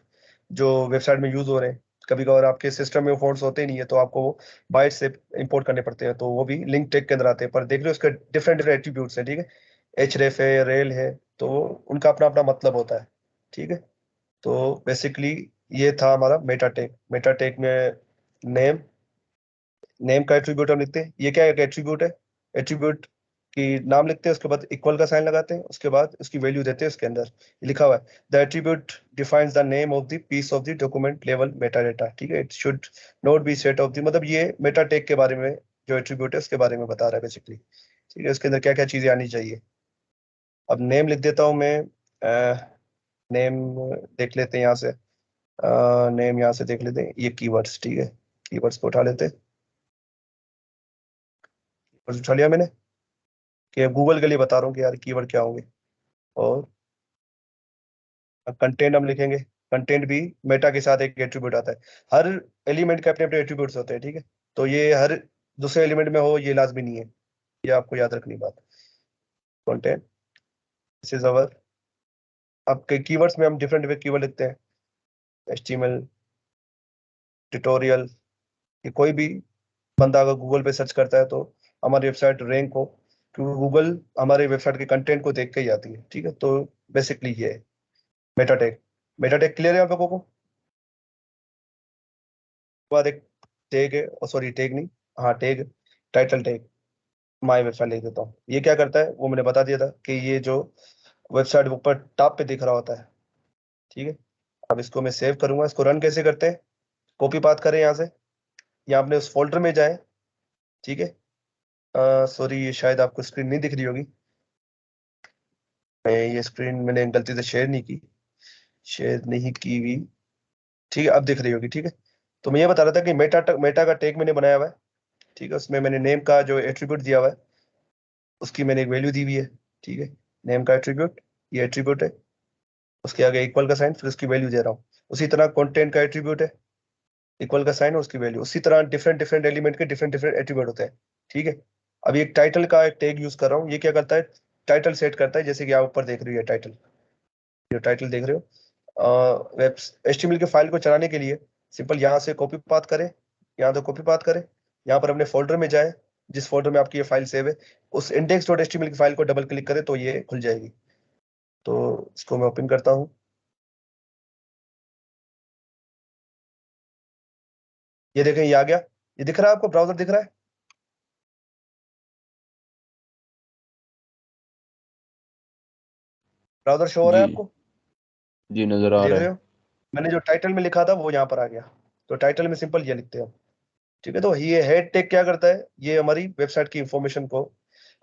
जो वेबसाइट में यूज हो रहे हैं, कभी कभार आपके सिस्टम में वो फॉन्ट्स होते ही नहीं है तो आपको वो बाइट से इंपोर्ट करने पड़ते हैं, तो वो भी लिंक टैग के अंदर आते हैं। पर देख लो इसके डिफरेंट डिफरेंट एट्रीब्यूट्स हैं, ठीक है। एचरेफ है, रेल है, तो उनका अपना अपना मतलब होता है, ठीक है। तो बेसिकली ये था हमारा मेटा टैग। मेटा टैग में नेम, नेम का एट्रीब्यूट हम लिखते हैं, ये क्या है, एट्रीब्यूट है, एट्रीब्यूट की नाम लिखते हैं, उसके बाद इक्वल का साइन लगाते हैं, उसके बाद उसकी वैल्यू देते हैं, उसके अंदर लिखा हुआ है the attribute defines the name of the piece of the document level meta data, ठीक है। It should not be set of the, मतलब ये मेटा टैग के बारे में जो एट्रीब्यूट है उसके बारे में बता रहा है बेसिकली, ठीक है। उसके अंदर क्या क्या चीजें आनी चाहिए। अब नेम लिख देता हूँ मैं, नेम देख लेते हैं यहाँ से, नेम यहाँ से देख लेते हैं, ये कीवर्ड्स, ठीक है, कीवर्ड्स को उठा लेते हैं, कीवर्ड्स उठा लिया मैंने, कि गूगल के लिए बता रहा हूँ कि यार कीवर्ड क्या होंगे। और कंटेंट हम लिखेंगे, कंटेंट भी मेटा के साथ एक एट्रीब्यूट आता है, हर एलिमेंट के अपने अपने एट्रीब्यूट्स होते हैं, ठीक है। तो ये हर दूसरे एलिमेंट में हो ये लाजमी नहीं है, ये आपको याद रखनी बात। कंटेंट, दिस इज अवर, आपके कीवर्ड्स में हम डिफरेंट डिफरेंट कीवर्ड लिखते हैं, एचटीएमएल, ट्यूटोरियल, कि कोई भी बंदा अगर गूगल पे सर्च करता है तो हमारी वेबसाइट रैंक हो, क्योंकि गूगल हमारे वेबसाइट के कंटेंट को देख के ही आती है, ठीक है। तो बेसिकली ये है Meta tag. Meta tag clear है आप लोगों को। बाद एक टैग है, सॉरी टैग नहीं, हाँ tag, title tag, my website लिख देता हूँ। ये क्या करता है वो मैंने बता दिया था कि ये जो वेबसाइट ऊपर टॉप पे दिख रहा होता है, ठीक है। अब इसको मैं सेव करूंगा, इसको रन कैसे करते हैं, कॉपी पाथ करें यहाँ से, या अपने उस फोल्डर में जाए, ठीक है। सॉरी ये शायद आपको स्क्रीन नहीं दिख रही होगी, ये स्क्रीन मैंने गलती से शेयर नहीं की, शेयर नहीं की हुई, ठीक है, अब दिख रही होगी, ठीक है। तो मैं ये बता रहा था कि मेटा का टैग मैंने बनाया हुआ है, ठीक है। उसमें मैंने नेम का जो एट्रीब्यूट दिया हुआ है उसकी मैंने एक वैल्यू दी हुई है, ठीक है। नेम का एट्रीब्यूट, ये एट्रीब्यूट है, उसके आगे इक्वल का साइन, फिर उसकी वैल्यू दे रहा हूँ। उसी तरह कंटेंट का एट्रीब्यूट है, इक्वल का साइन और उसकी वैल्यू। उसी तरह डिफरेंट डिफरेंट एलिमेंट के डिफरेंट डिफरेंट एट्रीब्यूट होते हैं, ठीक है। अभी एक टाइटल का एक टैग यूज कर रहा हूँ, ये क्या करता है, टाइटल सेट करता है, जैसे कि आप ऊपर देख रही है टाइटल, जो टाइटल देख रहे हो। वेब एचटीएमएल के फाइल को चलाने के लिए सिंपल यहाँ से कॉपी पाथ करें, यहाँ तो कॉपी पाथ करें, यहाँ पर अपने फोल्डर में जाए, जिस फोल्डर में आपकी ये फाइल सेव है, उस index.html की फाइल को डबल क्लिक करें तो ये खुल जाएगी। तो इसको मैं ओपन करता हूँ, ये देखें ये आ गया, ये दिख रहा है आपको, ब्राउजर दिख रहा है, ब्राउजर शो हो रहा है जी आपको, जी नजर आ देख रहा रहे है। हो। मैंने जो टाइटल में लिखा था वो यहाँ पर आ गया, तो टाइटल में सिंपल ये लिखते हैं, ठीक है। तो ये हेड टेग क्या करता है, ये हमारी वेबसाइट की इंफॉर्मेशन को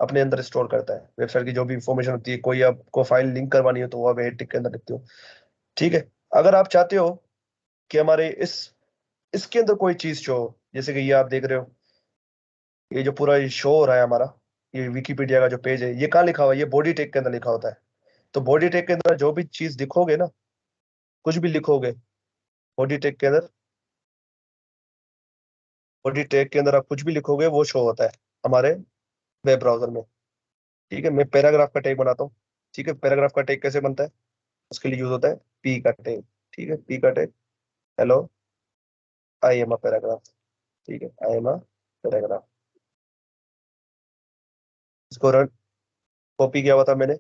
अपने अंदर स्टोर करता है। वेबसाइट की जो भी इंफॉर्मेशन होती है, कोई आपको फाइल लिंक करवानी हो तो वो आप हेड टेग के अंदर लिखते हो, ठीक है। अगर आप चाहते हो कि हमारे इसके अंदर कोई चीज शो हो, जैसे कि ये आप देख रहे हो, ये जो पूरा ये शो हो रहा है हमारा, ये विकिपीडिया का जो पेज है, ये कहाँ लिखा हुआ है, ये बॉडी टैग के अंदर लिखा होता है। तो बॉडी टैग के अंदर जो भी चीज लिखोगे ना, कुछ भी लिखोगे बॉडी टैग के अंदर, बॉडी टैग के अंदर आप कुछ भी लिखोगे वो शो होता है हमारे वेब ब्राउजर में, ठीक है। मैं पैराग्राफ का टैग बनाता हूँ, ठीक है। पैराग्राफ का टैग कैसे बनता है, उसके लिए यूज होता है पी का टैग, ठीक है। पी का tag, hello I am a paragraph, ठीक है, आई एम अ पैराग्राफ। इसको रन, कॉपी किया हुआ था मैंने,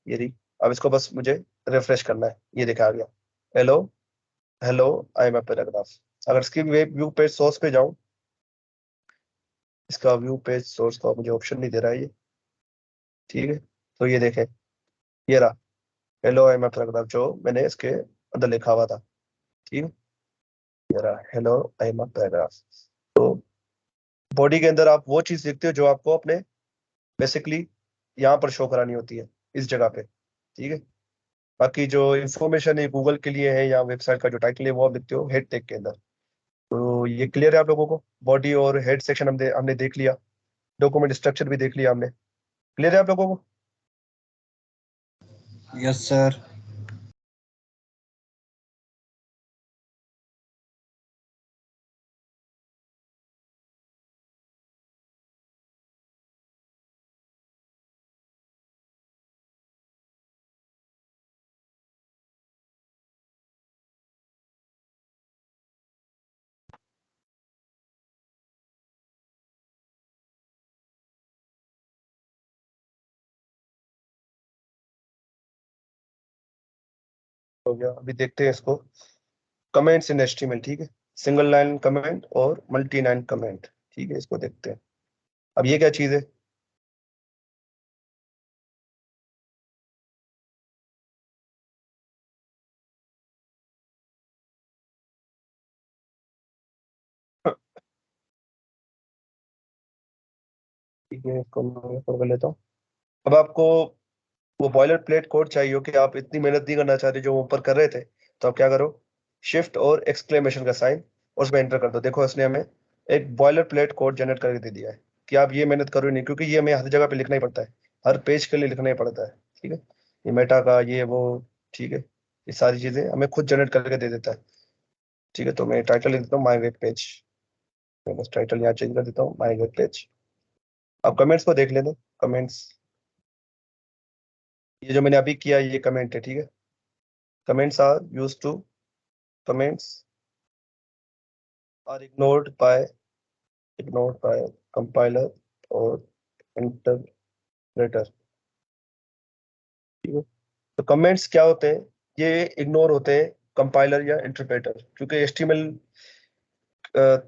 ये रही। अब इसको बस मुझे रिफ्रेश करना है, ये देखा आ गया, hello hello I am a paragraph. अगर इसकी वेब व्यू पेज सोर्स पे जाऊं, इसका व्यू पेज सोर्स का मुझे ऑप्शन नहीं दे रहा है ये, ठीक है। तो ये देखें, ये रहा hello I am a paragraph, जो मैंने इसके अंदर लिखा हुआ था, ठीक है। ये रहा hello I am a paragraph. तो बॉडी के अंदर आप वो चीज लिखते हो जो आपको अपने बेसिकली यहाँ पर शो करानी होती है, इस जगह पे, ठीक है। बाकी जो इंफॉर्मेशन है गूगल के लिए है या वेबसाइट का जो टाइटल है वो आप लिखते हो हेड टेग के अंदर। तो ये क्लियर है आप लोगों को, बॉडी और हेड सेक्शन हमने देख लिया, डॉक्यूमेंट स्ट्रक्चर भी देख लिया हमने, क्लियर है आप लोगों को। Yes sir. हो गया, अभी देखते हैं इसको, कमेंट्स इन एचटीएमएल, ठीक है। सिंगल लाइन कमेंट और मल्टी लाइन कमेंट, ठीक है, इसको देखते हैं। अब ये क्या चीज है, ठीक है, इसको मैं कर लेता हूँ। अब आपको वो बॉयलर प्लेट कोड चाहिए हो कि आप इतनी मेहनत नहीं करना चाहते जो ऊपर कर रहे थे, तो आप क्या करो, शिफ्ट और एक्सक्लेमेशन का साइन और उसमें एंटर कर दो। देखो इसने हमें एक बॉयलर प्लेट कोड जनरेट करके दे दिया है कि आप ये मेहनत करो ही नहीं, क्योंकि ये हमें हर जगह पे लिखना ही पड़ता है, हर पेज के लिए लिखना ही पड़ता है, ठीक है। ये मेटा का ये वो, ठीक है, ये सारी चीजें हमें खुद जनरेट करके दे देता है, ठीक है। तो मैं टाइटल लिख देता हूँ माई वेब पेज, मैं बस टाइटल यहाँ चेंज कर देता हूँ माई वेब पेज। अब कमेंट्स को देख लेते, कमेंट्स, ये जो मैंने अभी किया ये कमेंट है, ठीक है। Comments are use to, comments are ignored by compiler और interpreter, ठीक है। तो कमेंट्स क्या होते हैं, ये इग्नोर होते हैं कंपाइलर या इंटरप्रेटर, क्योंकि एचटीएमएल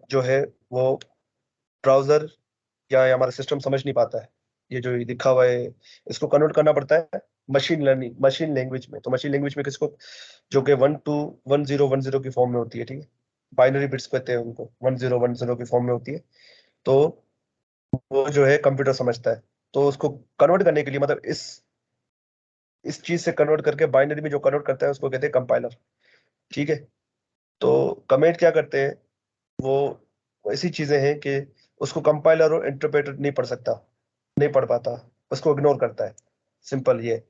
जो है वो ब्राउजर या हमारा सिस्टम समझ नहीं पाता है, ये जो ये लिखा हुआ है इसको कन्वर्ट करना पड़ता है मशीन लर्निंग, मशीन लैंग्वेज में। तो मशीन लैंग्वेज में किसको, जो कि 1 to 1010 की फॉर्म में होती है, ठीक है। बाइनरी बिट्स कहते हैं उनको, 1010 की फॉर्म में होती है। तो वो जो है कंप्यूटर समझता है, तो उसको कन्वर्ट करने के लिए, मतलब इस चीज से कन्वर्ट करके बाइनरी में जो कन्वर्ट करता है उसको कहते हैं कंपाइलर, ठीक है। तो कमेंट क्या करते हैं, वो ऐसी चीजें हैं कि उसको कंपाइलर और इंटरप्रेटर नहीं पढ़ सकता, नहीं पढ़ पाता, उसको इग्नोर करता है, सिंपल ये,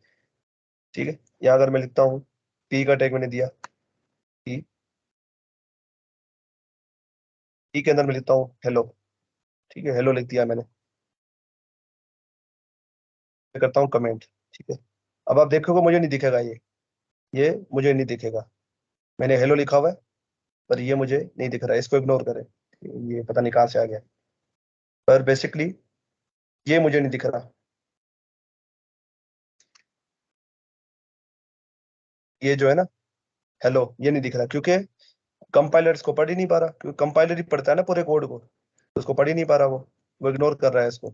ठीक है। यहाँ अगर मैं लिखता हूँ पी का टैग मैंने दिया, पी, ई के अंदर मैं लिखता हूँ हेलो, ठीक है, हेलो लिख दिया मैंने, मैं करता हूँ कमेंट, ठीक है। अब आप देखोगे मुझे नहीं दिखेगा ये मुझे नहीं दिखेगा, मैंने हेलो लिखा हुआ है पर ये मुझे नहीं दिख रहा है, इसको इग्नोर करें, ये पता नहीं कहाँ से आ गया, पर बेसिकली ये मुझे नहीं दिख रहा, ये जो है ना हेलो ये नहीं दिख रहा, क्योंकि कंपाइलर इसको पढ़ ही नहीं पा रहा, क्योंकि कंपाइलर ही पढ़ता है ना पूरे कोड को, तो उसको पढ़ ही नहीं पा रहा, वो इग्नोर कर रहा है इसको।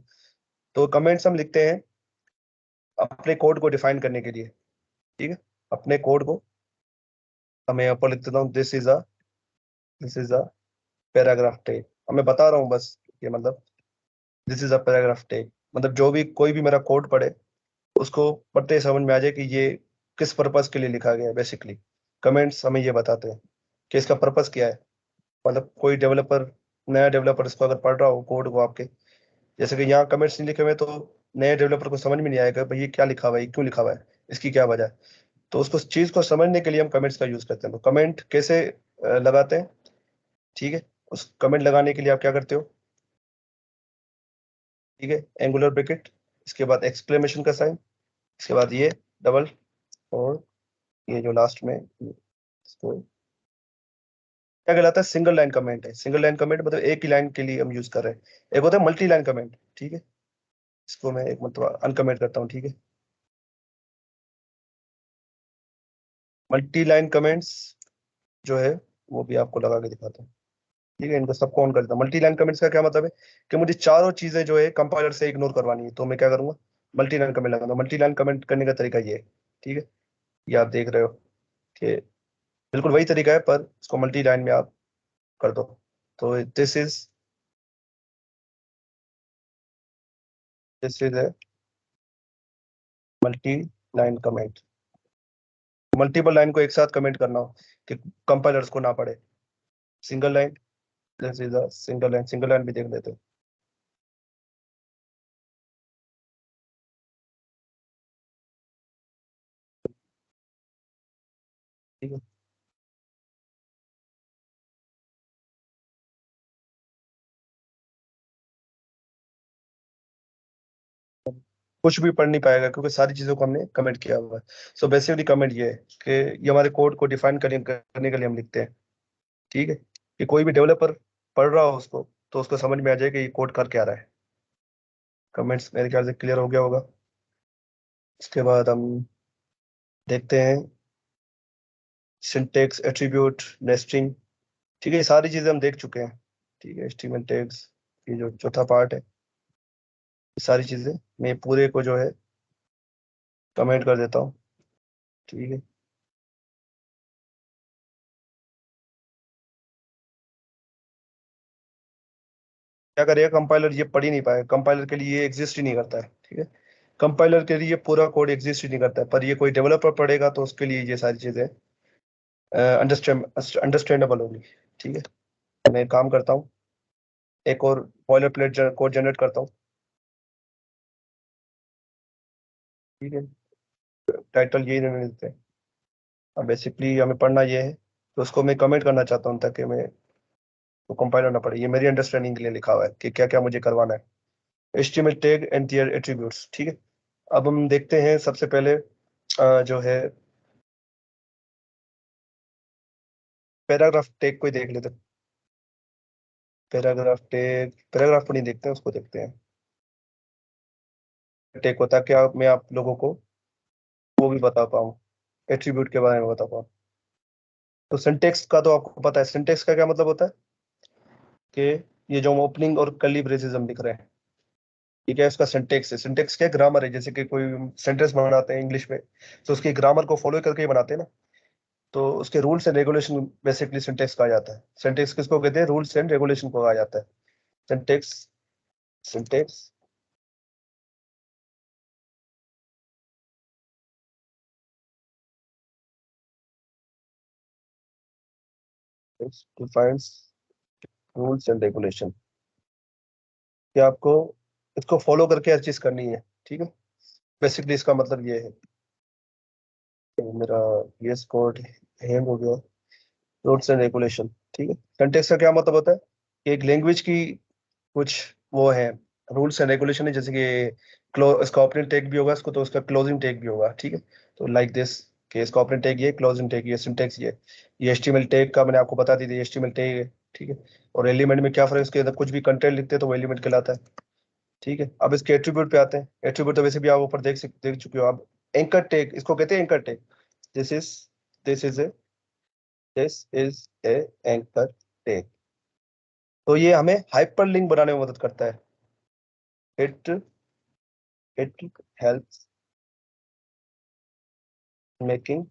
तो कमेंट्स हम लिखते हैं अपने कोड को डिफाइन करने के लिए, ठीक है। अपने कोड को हमें यहाँ पर लिख देता हूँ, this is a paragraph tag, अब मैं बता रहा हूँ बस, ये मतलब this is a paragraph tag, मतलब जो भी कोई भी मेरा कोड पढ़े उसको पढ़ते ही समझ में आ जाए कि ये किस पर्पस के लिए लिखा गया है। बेसिकली कमेंट्स हमें ये बताते हैं कि इसका पर्पस क्या है, मतलब कोई डेवलपर, नया डेवलपर इसको अगर पढ़ रहा हो कोड को आपके, जैसे कि यहाँ कमेंट्स नहीं लिखे हुए तो नए डेवलपर को समझ में नहीं आएगा भाई ये क्या लिखा हुआ है, ये क्यों लिखा हुआ है, इसकी क्या वजह है। तो उसको चीज को समझने के लिए हम कमेंट्स का यूज करते हैं। तो कमेंट कैसे लगाते हैं, ठीक है। उस कमेंट लगाने के लिए आप क्या करते हो, ठीक है, एंगुलर ब्रैकेट, इसके बाद एक्सक्लेमेशन का साइन, इसके बाद ये डबल, और ये जो लास्ट में इसको क्या कहलाता है, सिंगल लाइन कमेंट है। सिंगल लाइन कमेंट मतलब एक ही लाइन के लिए हम यूज कर रहे हैं। एक होता है मल्टी लाइन कमेंट, ठीक है, इसको मैं एक मतलब अनकमेंट करता हूँ, ठीक है। मल्टी लाइन कमेंट्स जो है वो भी आपको लगा के दिखाता हूँ, ठीक है। इनको सबको ऑन कर देता हूँ। मल्टी लाइन कमेंट्स का क्या मतलब है कि मुझे चारों चीजें जो है कंपाइलर से इग्नोर करवानी है, तो मैं क्या करूंगा, मल्टी लाइन कमेंट लगाऊंगा। मल्टी लाइन कमेंट करने का तरीका ये है, ठीक है, ये आप देख रहे हो कि बिल्कुल वही तरीका है, पर इसको मल्टी लाइन में आप कर दो। तो दिस इज है multi line comment, multiple line को एक साथ कमेंट करना हो कि कंपाइलर्स को ना पड़े। Single line, this is a single line, single line भी देख लेते हैं, ठीक है। कुछ भी पढ़ नहीं पाएगा क्योंकि सारी चीजों को हमने कमेंट किया हुआ है। सो बेसिकली कमेंट ये है कि ये हमारे कोड को डिफाइन करने के लिए हम लिखते हैं, ठीक है, कि कोई भी डेवलपर पढ़ रहा हो उसको, तो उसको समझ में आ जाए कि ये कोड कर क्या रहा है। कमेंट्स मेरे ख्याल से क्लियर हो गया होगा। इसके बाद हम देखते हैं सिंटेक्स, एट्रीब्यूट, नेस्टिंग, ठीक है, ये सारी चीजें हम देख चुके हैं, ठीक है। एचटीएमएल टैग्स, ये जो चौथा पार्ट है, ये सारी चीजें मैं पूरे को जो है कमेंट कर देता हूँ, ठीक है। क्या करेगा कंपाइलर, ये पढ़ ही नहीं पाएगा, कंपाइलर के लिए ये एग्जिस्ट ही नहीं करता है, ठीक है। कंपाइलर के लिए पूरा कोड एग्जिस्ट ही नहीं करता है, पर ये कोई डेवलपर पढ़ेगा तो उसके लिए ये सारी चीजें अंडरस्टैंडेबल होगी, ठीक है। मैं एक काम करता हूँ, एक और बॉयलर प्लेट कोड जनरेट करता हूँ, ठीक है। टाइटल यही रहने देते हैं। अब बेसिकली हमें पढ़ना ये है, तो उसको मैं कमेंट करना चाहता हूँ ताकि मैं तो कंपाइलर ना पड़े। ये मेरी अंडरस्टैंडिंग के लिए लिखा हुआ है कि क्या क्या मुझे करवाना है। HTML tag and their attributes, ठीक है। अब हम देखते हैं सबसे पहले जो है पैराग्राफ टैग को ही देख लेते हैं। पैराग्राफ को नहीं देखते हैं, उसको देखते हैं। टैग होता है क्या, मैं आप लोगों को वो भी बता पाऊँ, एट्रीब्यूट के बारे में बता पाऊँ। तो सिंटेक्स का तो आपको पता है, सिंटेक्स का क्या मतलब होता है कि ये जो हम ओपनिंग और कर्ली ब्रेसेस हम लिख रहे हैं, ठीक है, इसका सिंटेक्स है। सिंटेक्स क्या, ग्रामर है, जैसे कि कोई सेंटेंस बनाते हैं इंग्लिश में, तो उसकी ग्रामर को फॉलो करके ही बनाते हैं ना, तो उसके rules and regulation basically syntax कहा जाता है। सिंटेक्स किसको कहते हैं, रूल्स एंड रेगुलेशन को कहा जाता है। Syntax syntax defines rules and regulation, कि आपको इसको फॉलो करके हर चीज करनी है, ठीक है। बेसिकली इसका मतलब ये है। तो मेरा VS कोड हैंग हो गया, रूल्स एंड रेगुलेशन, ठीक है। सिंटेक्स का क्या मतलब होता है एक लैंग्वेज की कुछ वो है रूल्स एंड रेगुलेशन है, जैसे कि इसका ओपनिंग टैग भी होगा इसको, तो उसका क्लोजिंग टैग भी होगा, ठीक है। तो लाइक दिस कि इसका ओपनिंग टैग ये, क्लोजिंग टैग ये, सिंटैक्स ये एचटीएमएल टैग का मैंने आपको बता दी थी, एचटीएमएल टैग है, ठीक है। और एलिमेंट में क्या फर्क है, इसके अंदर कुछ भी कंटेंट लिखते हैं तो वो एलिमेंट कहलाता है, ठीक है। अब इसके एट्रीब्यूट पे आते हैं। एट्रीब्यूट तो वैसे भी आप ऊपर देख चुके हो आप। एंकर टैग इसको कहते हैं, anchor tag. This is this is a this is a anchor tag. तो ये हमें हाइपरलिंक बनाने में मदद करता है। It it helps making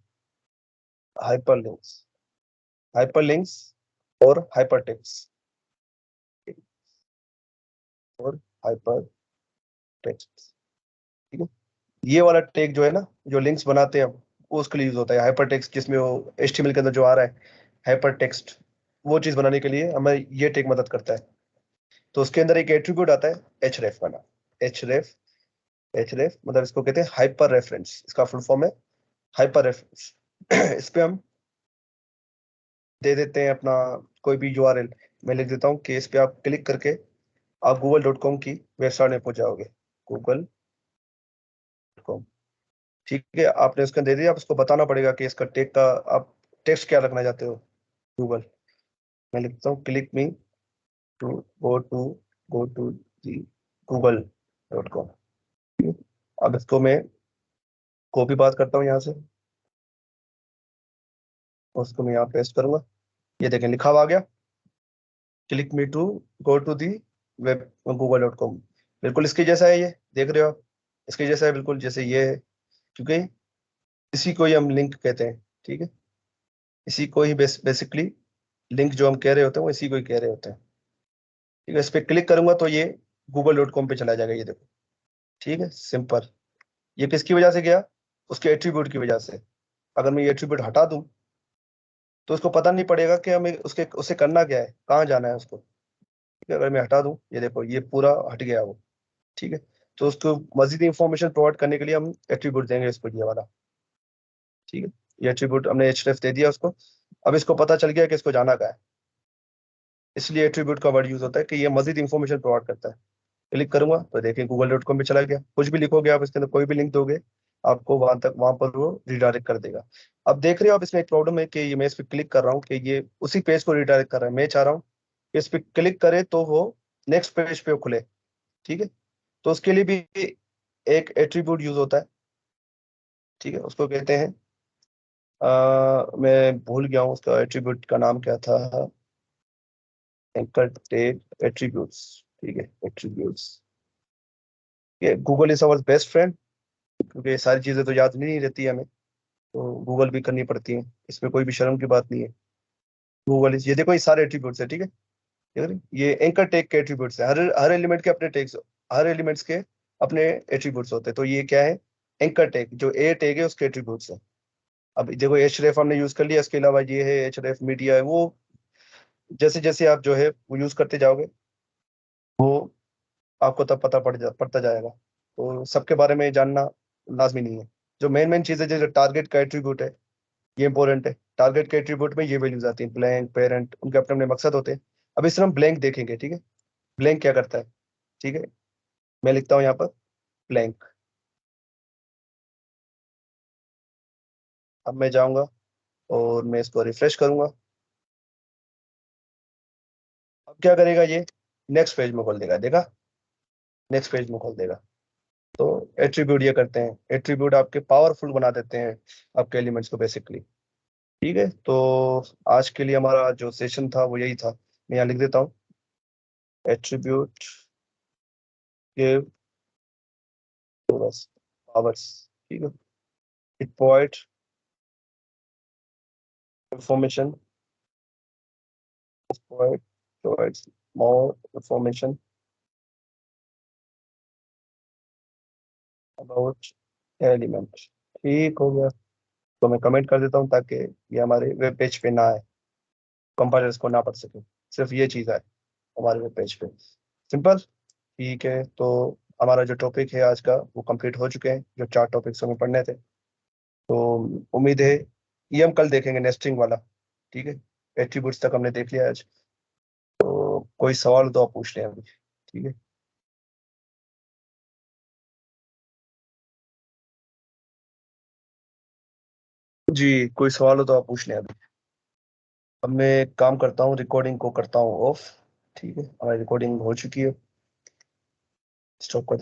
hyperlinks hyperlinks और hypertext और hypertext, ठीक है। ये वाला टेक जो है ना, जो लिंक्स बनाते हैं हम, वो उसके लिए यूज होता है। हाइपरटेक्स्ट जिसमें वो एचटीएमएल के अंदर जो आ रहा है हाइपरटेक्स्ट, वो चीज बनाने के लिए हमें ये टेक मदद करता है। तो उसके अंदर एक एट्रीब्यूट आता है href का नाम। href href मतलब इसको कहते हैं हाइपर रेफरेंस, इसका फुल फॉर्म है हाइपर रेफरेंस। इस पे हम दे देते हैं अपना कोई भी यूआरएल। मैं लिख देता हूँ कि इस पे आप क्लिक करके आप google.com की वेबसाइट में पहुंच जाओगे, google.com, ठीक है। आपने उसका दे दिया, आप उसको बताना पड़ेगा कि इसका टेक का आप टेक्स्ट क्या रखना चाहते हो। गूगल, मैं लिखता हूँ click me to go to the google.com। अब इसको मैं कॉपी बात करता हूँ यहाँ से, और उसको मैं यहाँ पेस्ट करूंगा। ये देखें लिखा हुआ आ गया, click me to go to the web google.com। बिल्कुल इसके जैसा है, ये देख रहे हो आप, इसके जैसा है बिल्कुल जैसे ये है, क्योंकि इसी को ही हम लिंक कहते हैं, ठीक है। इसी को ही बेसिकली लिंक जो हम कह रहे होते हैं वो इसी को ही कह रहे होते हैं, ठीक है। इस पर क्लिक करूंगा तो ये google.com पे चला जाएगा, ये देखो, ठीक है, सिंपल। ये किसकी वजह से गया, उसके एट्रीब्यूट की वजह से। अगर मैं ये एट्रीब्यूट हटा दूं तो उसको पता नहीं पड़ेगा कि हमें उसके उससे करना क्या है, कहाँ जाना है उसको, ठीक है। अगर मैं हटा दूं, ये देखो ये पूरा हट गया वो, ठीक है। तो उसको मजीद इंफॉर्मेशन प्रोवाइड करने के लिए हम एट्रीब्यूट देंगे इसको, ये वाला, ठीक है। ये एट्रीब्यूट हमने href दे दिया उसको। अब इसको पता चल गया कि इसको जाना क्या है, इसलिए एट्रीब्यूट का वर्ड यूज होता है कि ये मजीद इंफॉर्मेशन प्रोवाइड करता है। क्लिक करूंगा तो देखिए google.com पे चला गया। कुछ भी लिखोगे आप इसके अंदर, कोई भी लिंक दोगे, आपको वहां पर वो रिडायरेक्ट कर देगा। अब देख रहे हो आप, इसमें एक प्रॉब्लम है कि ये मैं इस पे क्लिक कर रहा हूँ कि ये उसी पेज को रिडायरेक्ट कर रहा है। मैं चाह रहा हूँ कि इस पे क्लिक करे तो वो नेक्स्ट पेज पे खुले, ठीक है। तो उसके लिए भी एक एट्रीब्यूट यूज होता है, ठीक है। उसको कहते हैं मैं भूल गया हूँ उसका एट्रीब्यूट का नाम क्या था, एंकर टेग एट्रीब्यूट्स, ठीक है, एट्रीब्यूट्स। ये Google is our best friend, क्योंकि ये सारी चीजें तो याद नहीं रहती है हमें, तो गूगल भी करनी पड़ती है, इसमें कोई भी शर्म की बात नहीं है। गूगल इज, ये देखो ये सारे एट्रीब्यूट्स है, ठीक है। ये एंकर टैग के एट्रीब्यूट्स है। हर हर एलिमेंट के अपने टैग्स, हर एलिमेंट्स के अपने एट्रीब्यूट्स होते हैं। तो ये क्या है, एंकर टैग, जो ए टैग है उसके एट्रीब्यूट्स है। अब देखो href हमने यूज कर लिया, इसके अलावा ये है href मीडिया है, वो जैसे जैसे आप जो है वो यूज करते जाओगे, वो आपको तब पड़ता जाएगा। तो सबके बारे में जानना लाजमी नहीं है। जो मेन मेन चीजें, जैसे टारगेट का एट्रीब्यूट है, ये इंपॉर्टेंट है। टारगेट के एट्रीब्यूट में ये वैल्यूज आती हैं, ब्लैंक, पेरेंट, उनके अपने अपने मकसद होते हैं। अब इस तरह हम ब्लैंक देखेंगे, ठीक है। ब्लैंक क्या करता है, ठीक है। मैं लिखता हूँ यहाँ पर ब्लैंक। अब मैं जाऊंगा और मैं इसको रिफ्रेश करूंगा। अब क्या करेगा ये, नेक्स्ट पेज में खोल देगा, देखा, नेक्स्ट पेज में खोल देगा। तो एट्रीब्यूट ये करते हैं, एट्रीब्यूट आपके पावरफुल बना देते हैं आपके एलिमेंट्स को बेसिकली, ठीक है। तो आज के लिए हमारा जो सेशन था वो यही था। मैं यहाँ लिख देता हूँ, एट्रीब्यूट गिव पावर्स, ठीक है। It provide information, provides more information about element, ठीक हो गया। तो मैं कमेंट कर देता हूँ ताकि ये हमारे वेब पेज पे ना आए, कंपाइलर्स को ना पढ़ सके। सिर्फ ये चीज़ है हमारे वेब पेज पे, सिंपल, ठीक है। तो हमारा जो टॉपिक है आज का वो कंप्लीट हो चुके हैं, जो 4 टॉपिक्स हमें पढ़ने थे। तो उम्मीद है ये हम कल देखेंगे नेस्टिंग वाला, ठीक है। एट्रीब्यूट्स तक हमने देख लिया आज। तो कोई सवाल हो तो आप पूछ लें अभी, ठीक है। जी, कोई सवाल हो तो आप पूछ लें अभी। अब मैं एक काम करता हूँ, रिकॉर्डिंग को करता हूँ ऑफ, ठीक है। हमारी रिकॉर्डिंग हो चुकी है, स्टॉप कर